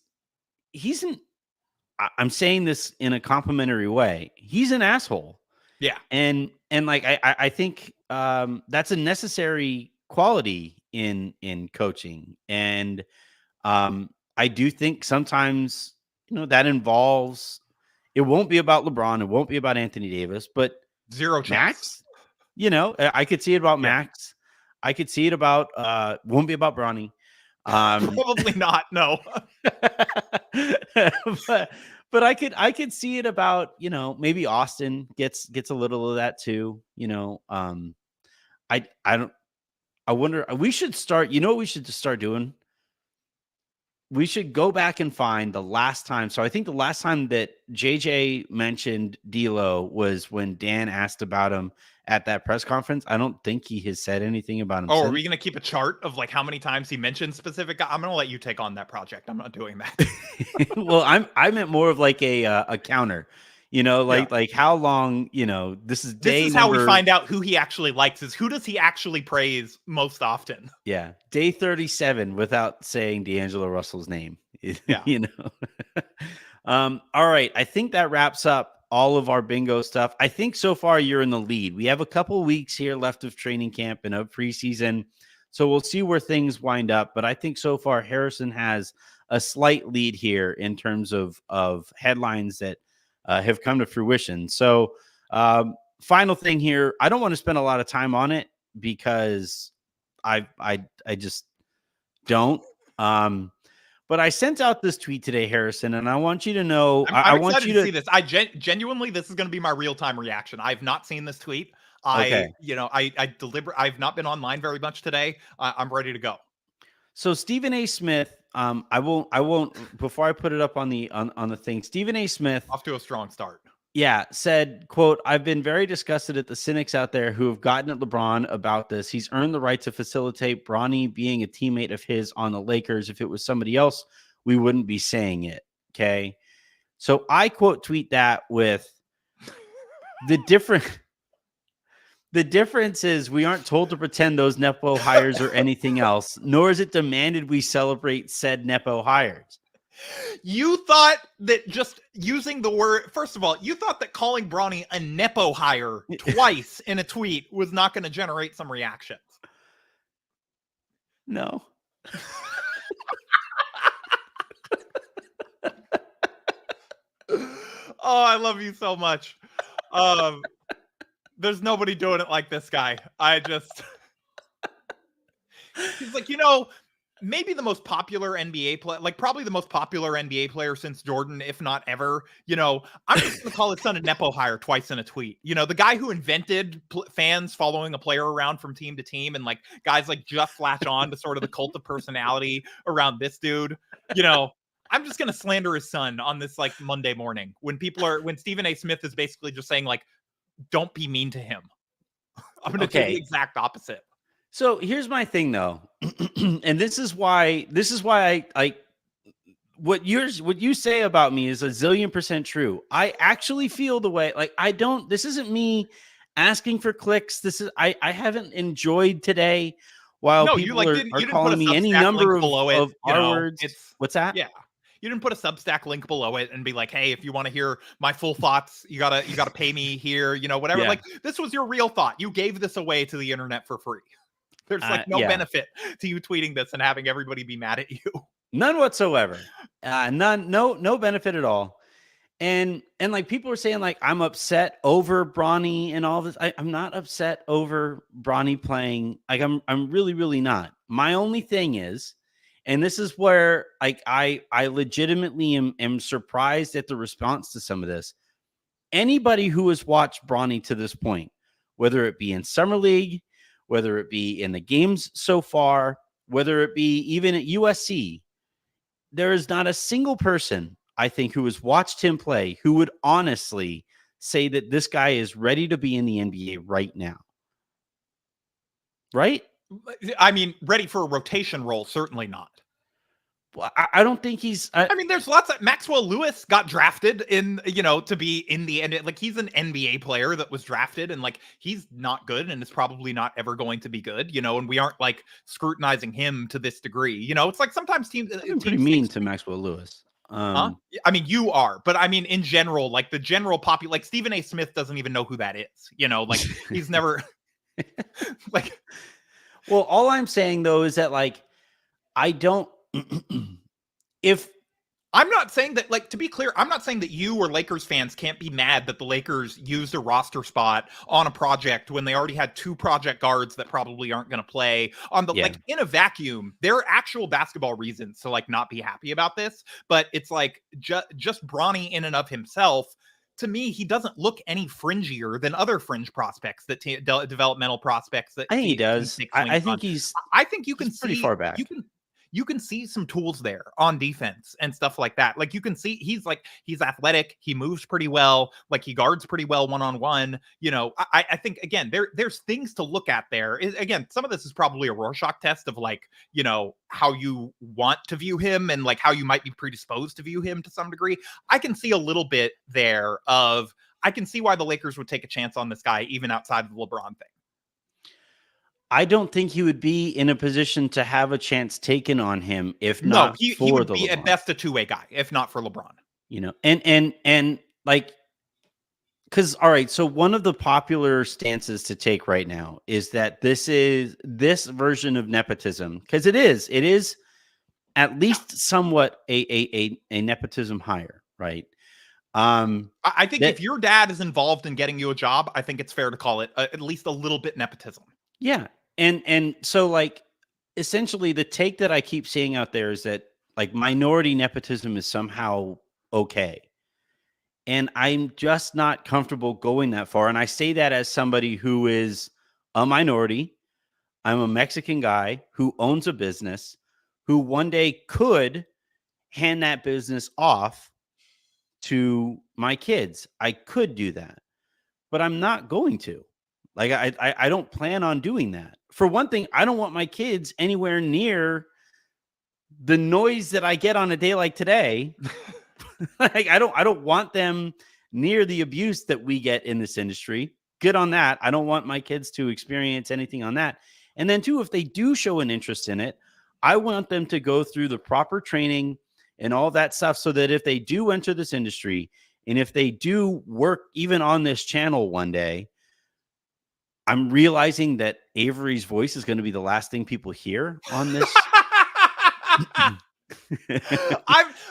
I'm saying this in a complimentary way. He's an asshole. Yeah. And like I think that's a necessary quality in coaching. And I do think sometimes, that involves, it won't be about LeBron, it won't be about Anthony Davis, but zero chance. Max, I could see it about Max. I could see it about won't be about Bronny. Probably not, no. but I could see it about, maybe Austin gets a little of that too, I wonder, we should start, what we should just start doing? We should go back and find the last time. So I think the last time that JJ mentioned D'Lo was when Dan asked about him at that press conference. I don't think he has said anything about him. Oh, are we going to keep a chart of like how many times he mentioned specific guy? I'm going to let you take on that project. I'm not doing that. Well, I meant more of like a counter. Like how long, this is how we find out who he actually likes is who does he actually praise most often? Yeah. Day 37 without saying D'Angelo Russell's name. Yeah. All right. I think that wraps up all of our bingo stuff. I think so far you're in the lead. We have a couple weeks here left of training camp and of preseason. So we'll see where things wind up. But I think so far Harrison has a slight lead here in terms of headlines that have come to fruition. So final thing here, I don't want to spend a lot of time on it because I just don't. But I sent out this tweet today, Harrison, and I want you to know. I'm excited to see this. I genuinely, this is going to be my real-time reaction. I've not seen this tweet. I've not been online very much today. I'm ready to go. So Stephen A. Smith, I won't. Before I put it up on the thing, Stephen A. Smith, off to a strong start. Yeah, said, quote, "I've been very disgusted at the cynics out there who have gotten at LeBron about this. He's earned the right to facilitate Bronny being a teammate of his on the Lakers. If it was somebody else, we wouldn't be saying it." Okay. So I quote tweet that with the difference is we aren't told to pretend those Nepo hires or anything else, nor is it demanded we celebrate said Nepo hires. You thought that just using the word, first of all, you thought that calling Bronny a Nepo hire twice in a tweet was not going to generate some reactions. No. Oh, I love you so much. There's nobody doing it like this guy. He's like, maybe the most popular NBA player, like probably the most popular NBA player since Jordan, if not ever. I'm just going to call his son a Nepo hire twice in a tweet. The guy who invented fans following a player around from team to team, and like guys like just latch on to sort of the cult of personality around this dude. I'm just gonna slander his son on this like Monday morning when Stephen A. Smith is basically just saying like, don't be mean to him. I'm gonna do the exact opposite. So here's my thing though, and this is why I what you say about me is a zillion percent true. I actually feel the way, like, this isn't me asking for clicks. I haven't enjoyed today while people are calling me any number of R words. What's that? Yeah. You didn't put a Substack link below it and be like, hey, if you want to hear my full thoughts, you gotta pay me here, whatever. Yeah. Like, this was your real thought. You gave this away to the internet for free. There's like no benefit to you tweeting this and having everybody be mad at you. None whatsoever. No benefit at all. And like people are saying, like, I'm upset over Bronny and all this. I'm not upset over Bronny playing. Like, I'm really, really not. My only thing is, and this is where like I legitimately am surprised at the response to some of this. Anybody who has watched Bronny to this point, whether it be in Summer League, whether it be in the games so far, whether it be even at USC, there is not a single person, I think, who has watched him play who would honestly say that this guy is ready to be in the NBA right now. Right? I mean, ready for a rotation role, certainly not. Well, I don't think he's. I mean, there's lots of Maxwell Lewis got drafted in, to be in the end. Like, he's an NBA player that was drafted, and like he's not good, and is probably not ever going to be good. And we aren't like scrutinizing him to this degree. It's like sometimes teams. Pretty mean to Maxwell Lewis. I mean, you are, but I mean, in general, like the general like Stephen A. Smith doesn't even know who that is. Like he's never like. Well, all I'm saying though is that like I don't. If I'm not saying that, like, to be clear, I'm not saying that you or Lakers fans can't be mad that the Lakers used a roster spot on a project when they already had 2 project guards that probably aren't going to play on the, like, in a vacuum. There are actual basketball reasons to like not be happy about this, but it's like just Bronny in and of himself. To me, he doesn't look any fringier than other fringe prospects that developmental prospects that I think he does. I think I think you can see pretty far back. You can see some tools there on defense and stuff like that. Like, you can see he's athletic. He moves pretty well. Like, he guards pretty well one-on-one. I think, again, there's things to look at there. Again, some of this is probably a Rorschach test of like, how you want to view him and like how you might be predisposed to view him to some degree. I can see a little bit there I can see why the Lakers would take a chance on this guy, even outside of the LeBron thing. I don't think he would be in a position to have a chance taken on him if not he for would the be LeBron. At best a two-way guy, if not for LeBron. And like, because all right, so one of the popular stances to take right now is that this version of nepotism, because it is at least somewhat a nepotism hire, right? I think if your dad is involved in getting you a job, I think it's fair to call it at least a little bit nepotism. Yeah. And so like essentially the take that I keep seeing out there is that like minority nepotism is somehow okay. And I'm just not comfortable going that far. And I say that as somebody who is a minority. I'm a Mexican guy who owns a business, who one day could hand that business off to my kids. I could do that, but I'm not going to. Like, I don't plan on doing that. For one thing, I don't want my kids anywhere near the noise that I get on a day like today. Like, I don't want them near the abuse that we get in this industry. Good on that. I don't want my kids to experience anything on that. And then too, if they do show an interest in it, I want them to go through the proper training and all that stuff so that if they do enter this industry and if they do work even on this channel one day, I'm realizing that Avery's voice is going to be the last thing people hear on this.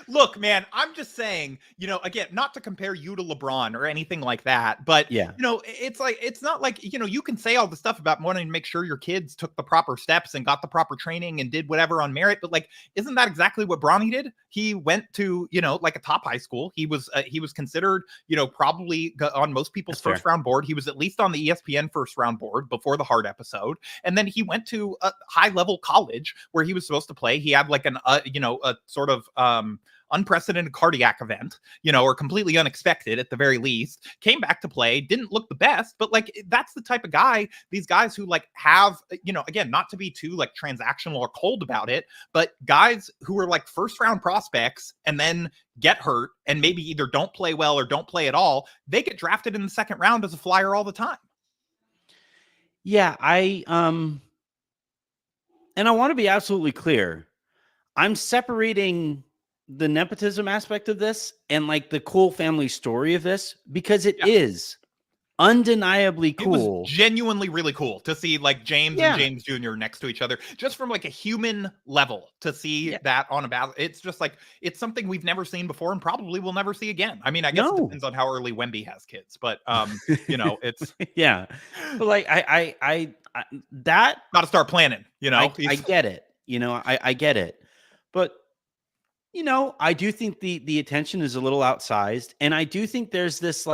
Look, man, I'm just saying, again, not to compare you to LeBron or anything like that, but yeah, it's like, it's not like, you can say all the stuff about wanting to make sure your kids took the proper steps and got the proper training and did whatever on merit. But like, isn't that exactly what Bronny did? He went to, like a top high school. He was considered, probably on most people's first round board. He was at least on the ESPN first round board before the Hart episode. And then he went to a high level college where he was supposed to play. He had like a sort of unprecedented cardiac event, or completely unexpected at the very least, came back to play, didn't look the best, but like that's the type of guy, these guys who like have, again, not to be too like transactional or cold about it, but guys who are like first round prospects and then get hurt and maybe either don't play well or don't play at all, they get drafted in the second round as a flyer all the time. Yeah, and I want to be absolutely clear. I'm separating the nepotism aspect of this and like the cool family story of this because it is undeniably cool. It was genuinely really cool to see like James and James Jr. next to each other, just from like a human level, to see that on a battle. It's just like, it's something we've never seen before and probably will never see again. I mean, I guess it depends on how early Wemby has kids, but it's but like I that got to start planning, I get it. I get it. But I do think the attention is a little outsized, and I do think there's this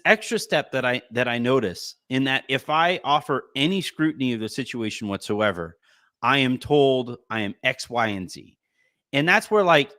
extra step that I notice in that if I offer any scrutiny of the situation whatsoever, I am told I am X, Y, and Z. And that's where like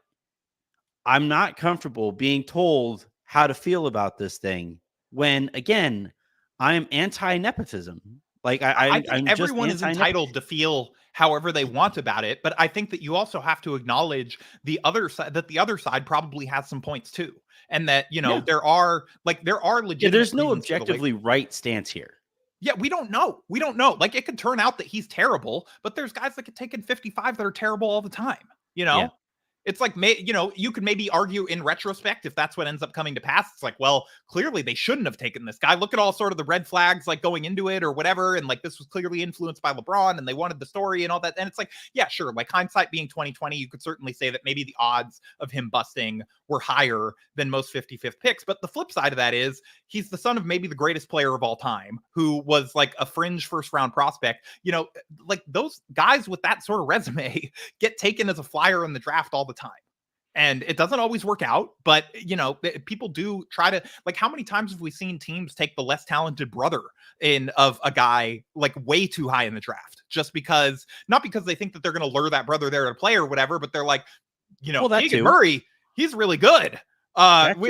I'm not comfortable being told how to feel about this thing when, again, I am anti-nepotism. Like I think everyone is entitled to feel however they want about it, but I think that you also have to acknowledge the other side, that the other side probably has some points too, and that there are legitimate. There's no objectively right stance here. Yeah, we don't know. Like, it could turn out that he's terrible, but there's guys that get taken 55 that are terrible all the time. It's like, you could maybe argue in retrospect, if that's what ends up coming to pass, it's like, well, clearly they shouldn't have taken this guy. Look at all sort of the red flags, like going into it or whatever. And like, this was clearly influenced by LeBron and they wanted the story and all that. And it's like, yeah, sure. Like, hindsight being 2020, you could certainly say that maybe the odds of him busting were higher than most 55th picks. But the flip side of that is he's the son of maybe the greatest player of all time, who was like a fringe first round prospect. Like, those guys with that sort of resume get taken as a flyer in the draft all the time. And it doesn't always work out, but people do try to, like, how many times have we seen teams take the less talented brother of a guy like way too high in the draft, just because, not because they think that they're going to lure that brother there to play or whatever, but they're like, Keegan Murray, he's really good. Like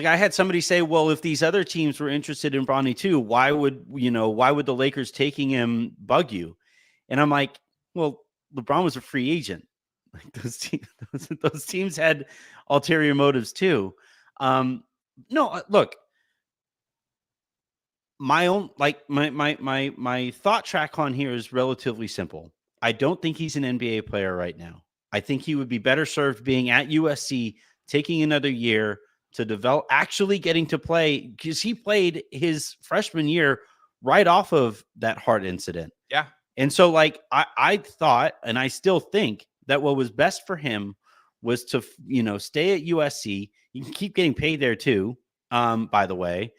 I had somebody say, well, if these other teams were interested in Bronny too, why would the Lakers taking him bug you? And I'm like, well, LeBron was a free agent. Like, those teams had ulterior motives too. No, look, my own, like my thought track on here is relatively simple. I don't think he's an NBA player right now. I think he would be better served being at USC, taking another year to develop, actually getting to play, because he played his freshman year right off of that heart incident. Yeah. And so, like, I thought, and I still think, that what was best for him was to, stay at USC. You can keep getting paid there too, by the way.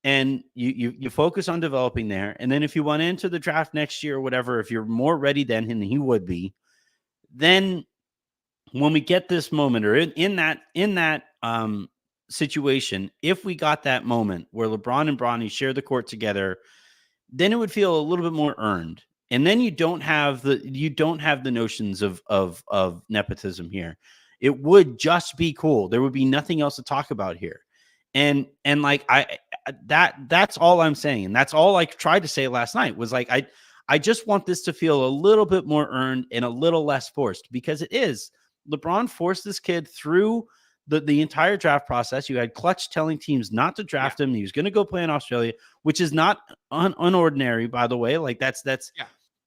And you focus on developing there. And then if you went into the draft next year or whatever, if you're more ready then than he would be, then when we get this moment, or in that situation, if we got that moment where LeBron and Bronny share the court together, then it would feel a little bit more earned. And then you don't have the notions of nepotism here. It would just be cool. There would be nothing else to talk about here. And like that's all I'm saying. And that's all I tried to say last night was like, I just want this to feel a little bit more earned and a little less forced, because it is. LeBron forced this kid through the entire draft process. You had Clutch telling teams not to draft him. He was going to go play in Australia, which is not unordinary, by the way. Like that's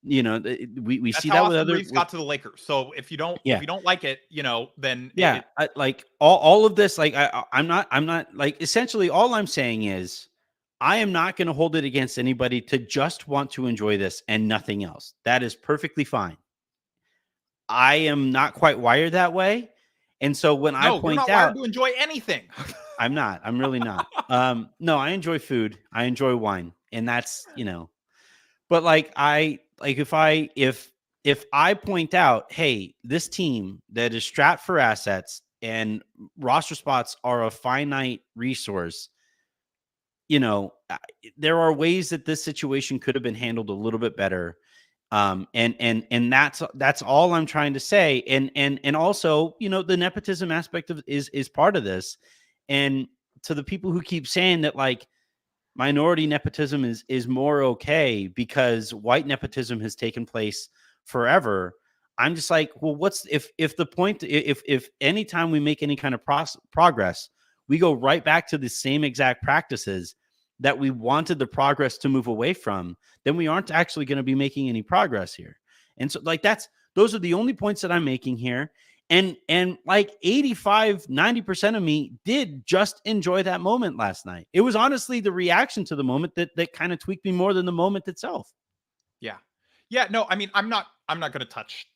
we that's see how that Austin with other. Reeves got to the Lakers. So if you don't like it, then like all of this. Like I'm not like, essentially all I'm saying is I am not going to hold it against anybody to just want to enjoy this and nothing else. That is perfectly fine. I am not quite wired that way. And so when I point you're not out wired to enjoy anything. I'm not. I'm really not. No, I enjoy food. I enjoy wine. And that's, but like if I point out, hey, this team that is strapped for assets and roster spots are a finite resource, there are ways that this situation could have been handled a little bit better. And that's all I'm trying to say. And also, you know, the nepotism aspect of is part of this. And to the people who keep saying that like minority nepotism is more okay because white nepotism has taken place forever, I'm just like, well, what's if the point, if anytime we make any kind of progress, we go right back to the same exact practices that we wanted the progress to move away from, then we aren't actually going to be making any progress here. And so like those are the only points that I'm making here. And like 85-90% of me did just enjoy that moment last night. It was honestly the reaction to the moment that kind of tweaked me more than the moment itself. Yeah. Yeah, no, I mean, I'm not going to touch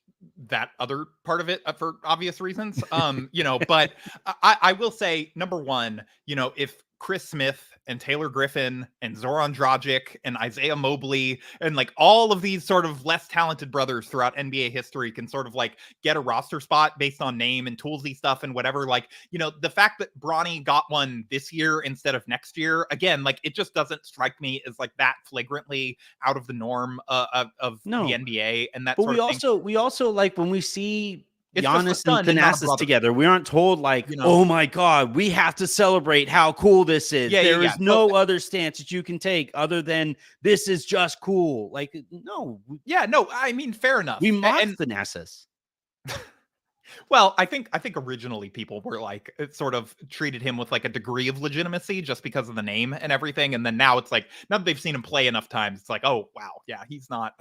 that other part of it for obvious reasons. But I will say, number one, if Chris Smith and Taylor Griffin and Zoran Dragic and Isaiah Mobley and like all of these sort of less talented brothers throughout NBA history can sort of like get a roster spot based on name and toolsy stuff and whatever, like, the fact that Bronny got one this year instead of next year, again, like it just doesn't strike me as like that flagrantly out of the norm of No, the NBA and that but sort of thing. we also like when we see It's just a Giannis and son and not a Thanasis brother. together, we aren't told like, oh my God, we have to celebrate how cool this is. There is no other stance that you can take other than this is just cool. Like, no. Yeah, no, I mean, fair enough. We mocked Thanasis. Well, I think originally people were like sort of treated him with like a degree of legitimacy just because of the name and everything. And then now it's like, now that they've seen him play enough times, it's like, oh wow, yeah, he's not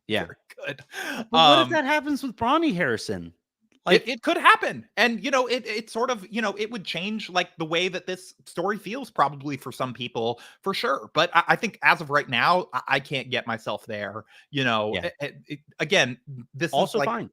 very good. But what if that happens with Bronny Harrison? Like it could happen. And it sort of, it would change like the way that this story feels probably for some people for sure. But I think as of right now, I can't get myself there. Again, this also is like, fine.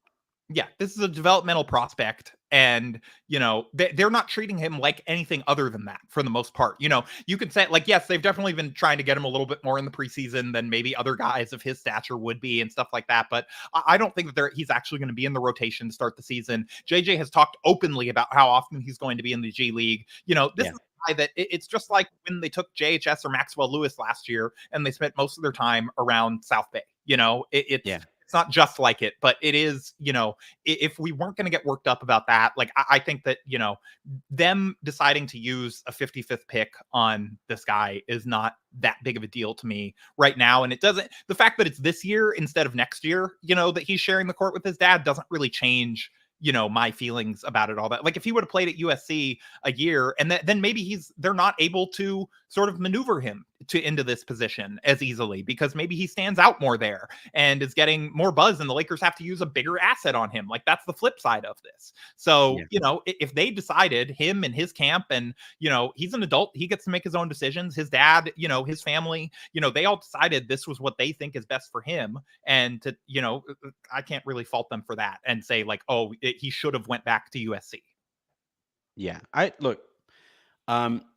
Yeah, this is a developmental prospect, and they're not treating him like anything other than that for the most part. You could say like, yes, they've definitely been trying to get him a little bit more in the preseason than maybe other guys of his stature would be and stuff like that. But I don't think that he's actually going to be in the rotation to start the season. JJ has talked openly about how often he's going to be in the G League. This is a guy that it's just like when they took JHS or Maxwell Lewis last year, and they spent most of their time around South Bay. It's not just like it, but it is, if we weren't going to get worked up about that, like, I think that, them deciding to use a 55th pick on this guy is not that big of a deal to me right now. And the fact that it's this year instead of next year, that he's sharing the court with his dad doesn't really change my feelings about it all that. Like if he would have played at USC a year and then maybe they're not able to sort of maneuver him into this position as easily because maybe he stands out more there and is getting more buzz and the Lakers have to use a bigger asset on him. Like that's the flip side of this. So, if they decided him and his camp and, he's an adult, he gets to make his own decisions. His dad, his family, they all decided this was what they think is best for him. And to, I can't really fault them for that and say like, oh, he should have went back to USC. Yeah.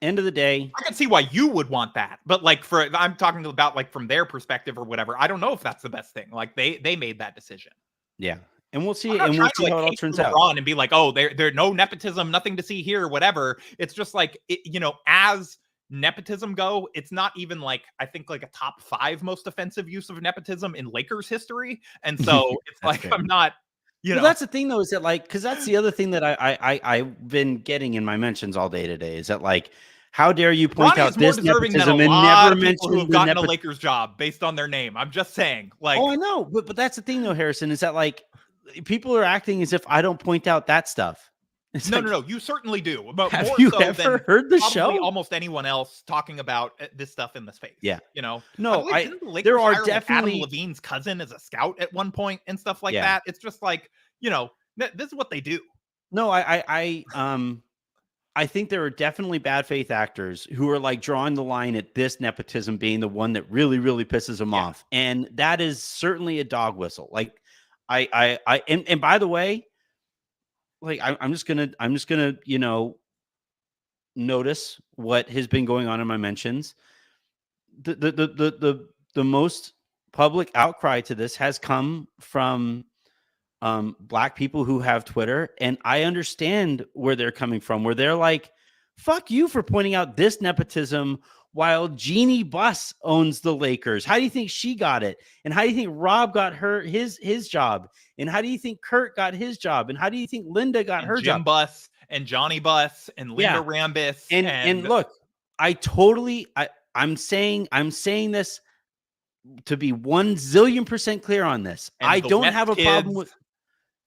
End of the day, I can see why you would want that, but like I'm talking about like from their perspective or whatever. I don't know if that's the best thing. Like they made that decision. Yeah. And we'll see. And we'll see how it all turns out. And be like, oh, there's no nepotism, nothing to see here, whatever. It's just like, as nepotism go, it's not even like, I think like a top 5 most offensive use of nepotism in Lakers history. And so it's like, fair. I'm not, well, that's the thing though, is that like, because that's the other thing that I've been getting in my mentions all day today is that like, how dare you point out this nepotism and never mention who have gotten a Lakers job based on their name? I'm just saying, like, oh, I know, but that's the thing though, Harrison, is that like people are acting as if I don't point out that stuff. It's no, you certainly do. But have more you so ever than heard the show? Almost anyone else talking about this stuff in the space. Yeah, no, there are definitely Adam Levine's cousin as a scout at one point and stuff like that. It's just like this is what they do. No, I think there are definitely bad faith actors who are like drawing the line at this nepotism being the one that really, really pisses them off. And that is certainly a dog whistle. Like and by the way, like I'm just gonna, notice what has been going on in my mentions. The most public outcry to this has come from Black people who have Twitter, and I understand where they're coming from, where they're like, fuck you for pointing out this nepotism while Jeannie Buss owns the Lakers? How do you think she got it? And how do you think Rob got his job? And how do you think Kurt got his job? And how do you think Linda got and her Jim job? Buss and Johnny Buss and Linda Yeah. Rambis. And look, I'm saying this to be 1,000,000,000% clear on this. I the don't West have a problem with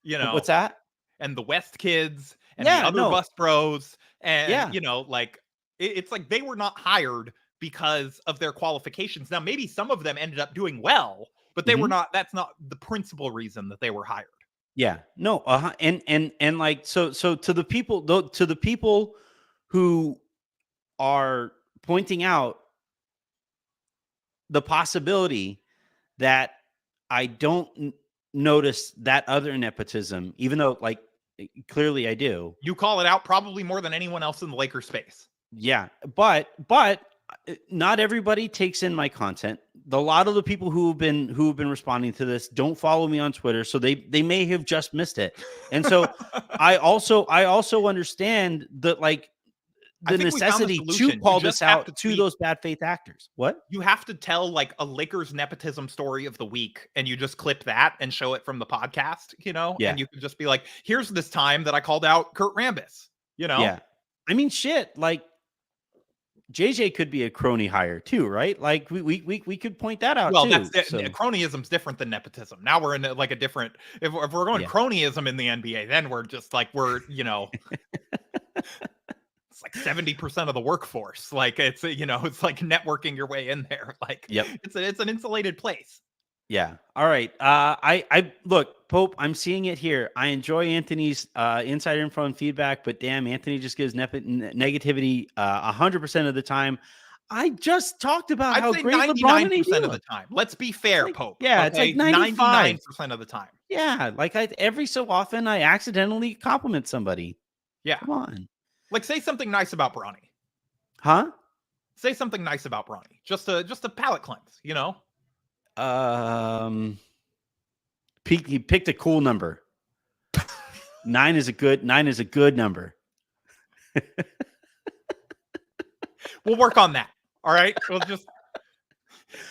what's that? And the West kids and the Yeah, other no. Bus Bros. And, Yeah. like, it's like they were not hired because of their qualifications. Now, maybe some of them ended up doing well, but they were not, that's not the principal reason that they were hired. Yeah, no, and like so to the people who are pointing out the possibility that I don't notice that other nepotism, even though like clearly I do. You call it out probably more than anyone else in the Lakers space. Yeah, but not everybody takes in my content. A lot of the people who have been responding to this don't follow me on Twitter, so they may have just missed it. And so I also understand that like the necessity to call this out to those bad faith actors. What? You have to tell like a Lakers nepotism story of the week, and you just clip that and show it from the podcast, Yeah. and you can just be like, here's this time that I called out Kurt Rambis, Yeah. I mean, shit, like JJ could be a crony hire too, right? Like we could point that out too. Cronyism's different than nepotism. Now we're in like a different, if we're going cronyism in the NBA, then we're just like, it's like 70% of the workforce. Like it's it's like networking your way in there. Like it's an insulated place. Yeah. All right. I look, Pope, I'm seeing it here. I enjoy Anthony's insider info and feedback, but damn, Anthony just gives negativity 100% of the time. I just talked about how great LeBron and AD of the time. Let's be fair, Pope. Yeah, it's like 99% of the time. Yeah, like every so often I accidentally compliment somebody. Yeah. Come on. Like say something nice about Bronny. Huh? Say something nice about Bronny. Just a palate cleanse, He picked a cool number. 9 is a good number. We'll work on that. All right.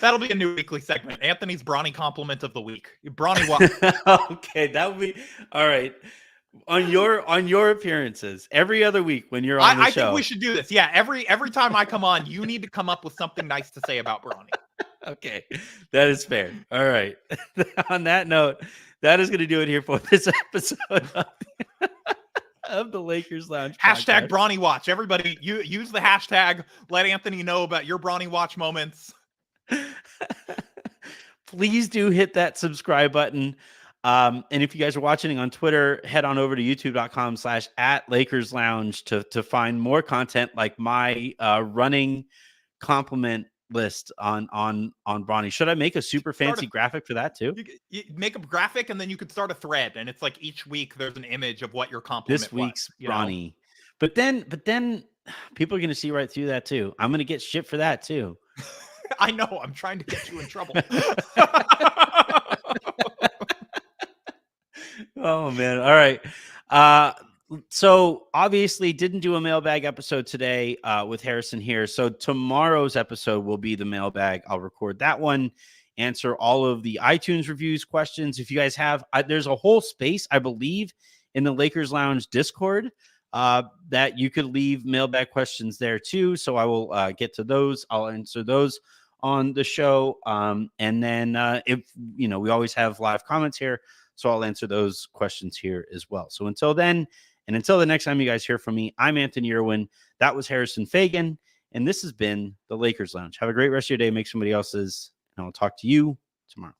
That'll be a new weekly segment. Anthony's Bronny compliment of the week. Bronny what? Okay, that would be all right. On your appearances every other week when you're on the show. I think we should do this. Yeah, every time I come on, you need to come up with something nice to say about Bronny. Okay, that is fair. All right. On that note, that is going to do it here for this episode of the Lakers Lounge. Hashtag Bronny Watch. Everybody, you use the hashtag. Let Anthony know about your Bronny Watch moments. Please do hit that subscribe button. And if you guys are watching on Twitter, head on over to youtube.com/@LakersLounge to find more content like my running compliment list on Bronny. Should I make a super fancy graphic for that too? You make a graphic and then you could start a thread, and it's like each week there's an image of what your compliment this week's Bronny. But then people are going to see right through that too. I'm going to get shit for that too. I know. I'm trying to get you in trouble. Oh man. All right. So obviously didn't do a mailbag episode today with Harrison here. So tomorrow's episode will be the mailbag. I'll record that one, answer all of the iTunes reviews, questions. If you guys have, there's a whole space, I believe, in the Lakers Lounge Discord that you could leave mailbag questions there too. So I will get to those. I'll answer those on the show. And then if, we always have live comments here. So I'll answer those questions here as well. So until then, and until the next time you guys hear from me, I'm Anthony Irwin. That was Harrison Fagan. And this has been the Lakers Lounge. Have a great rest of your day. Make somebody else's. And I'll talk to you tomorrow.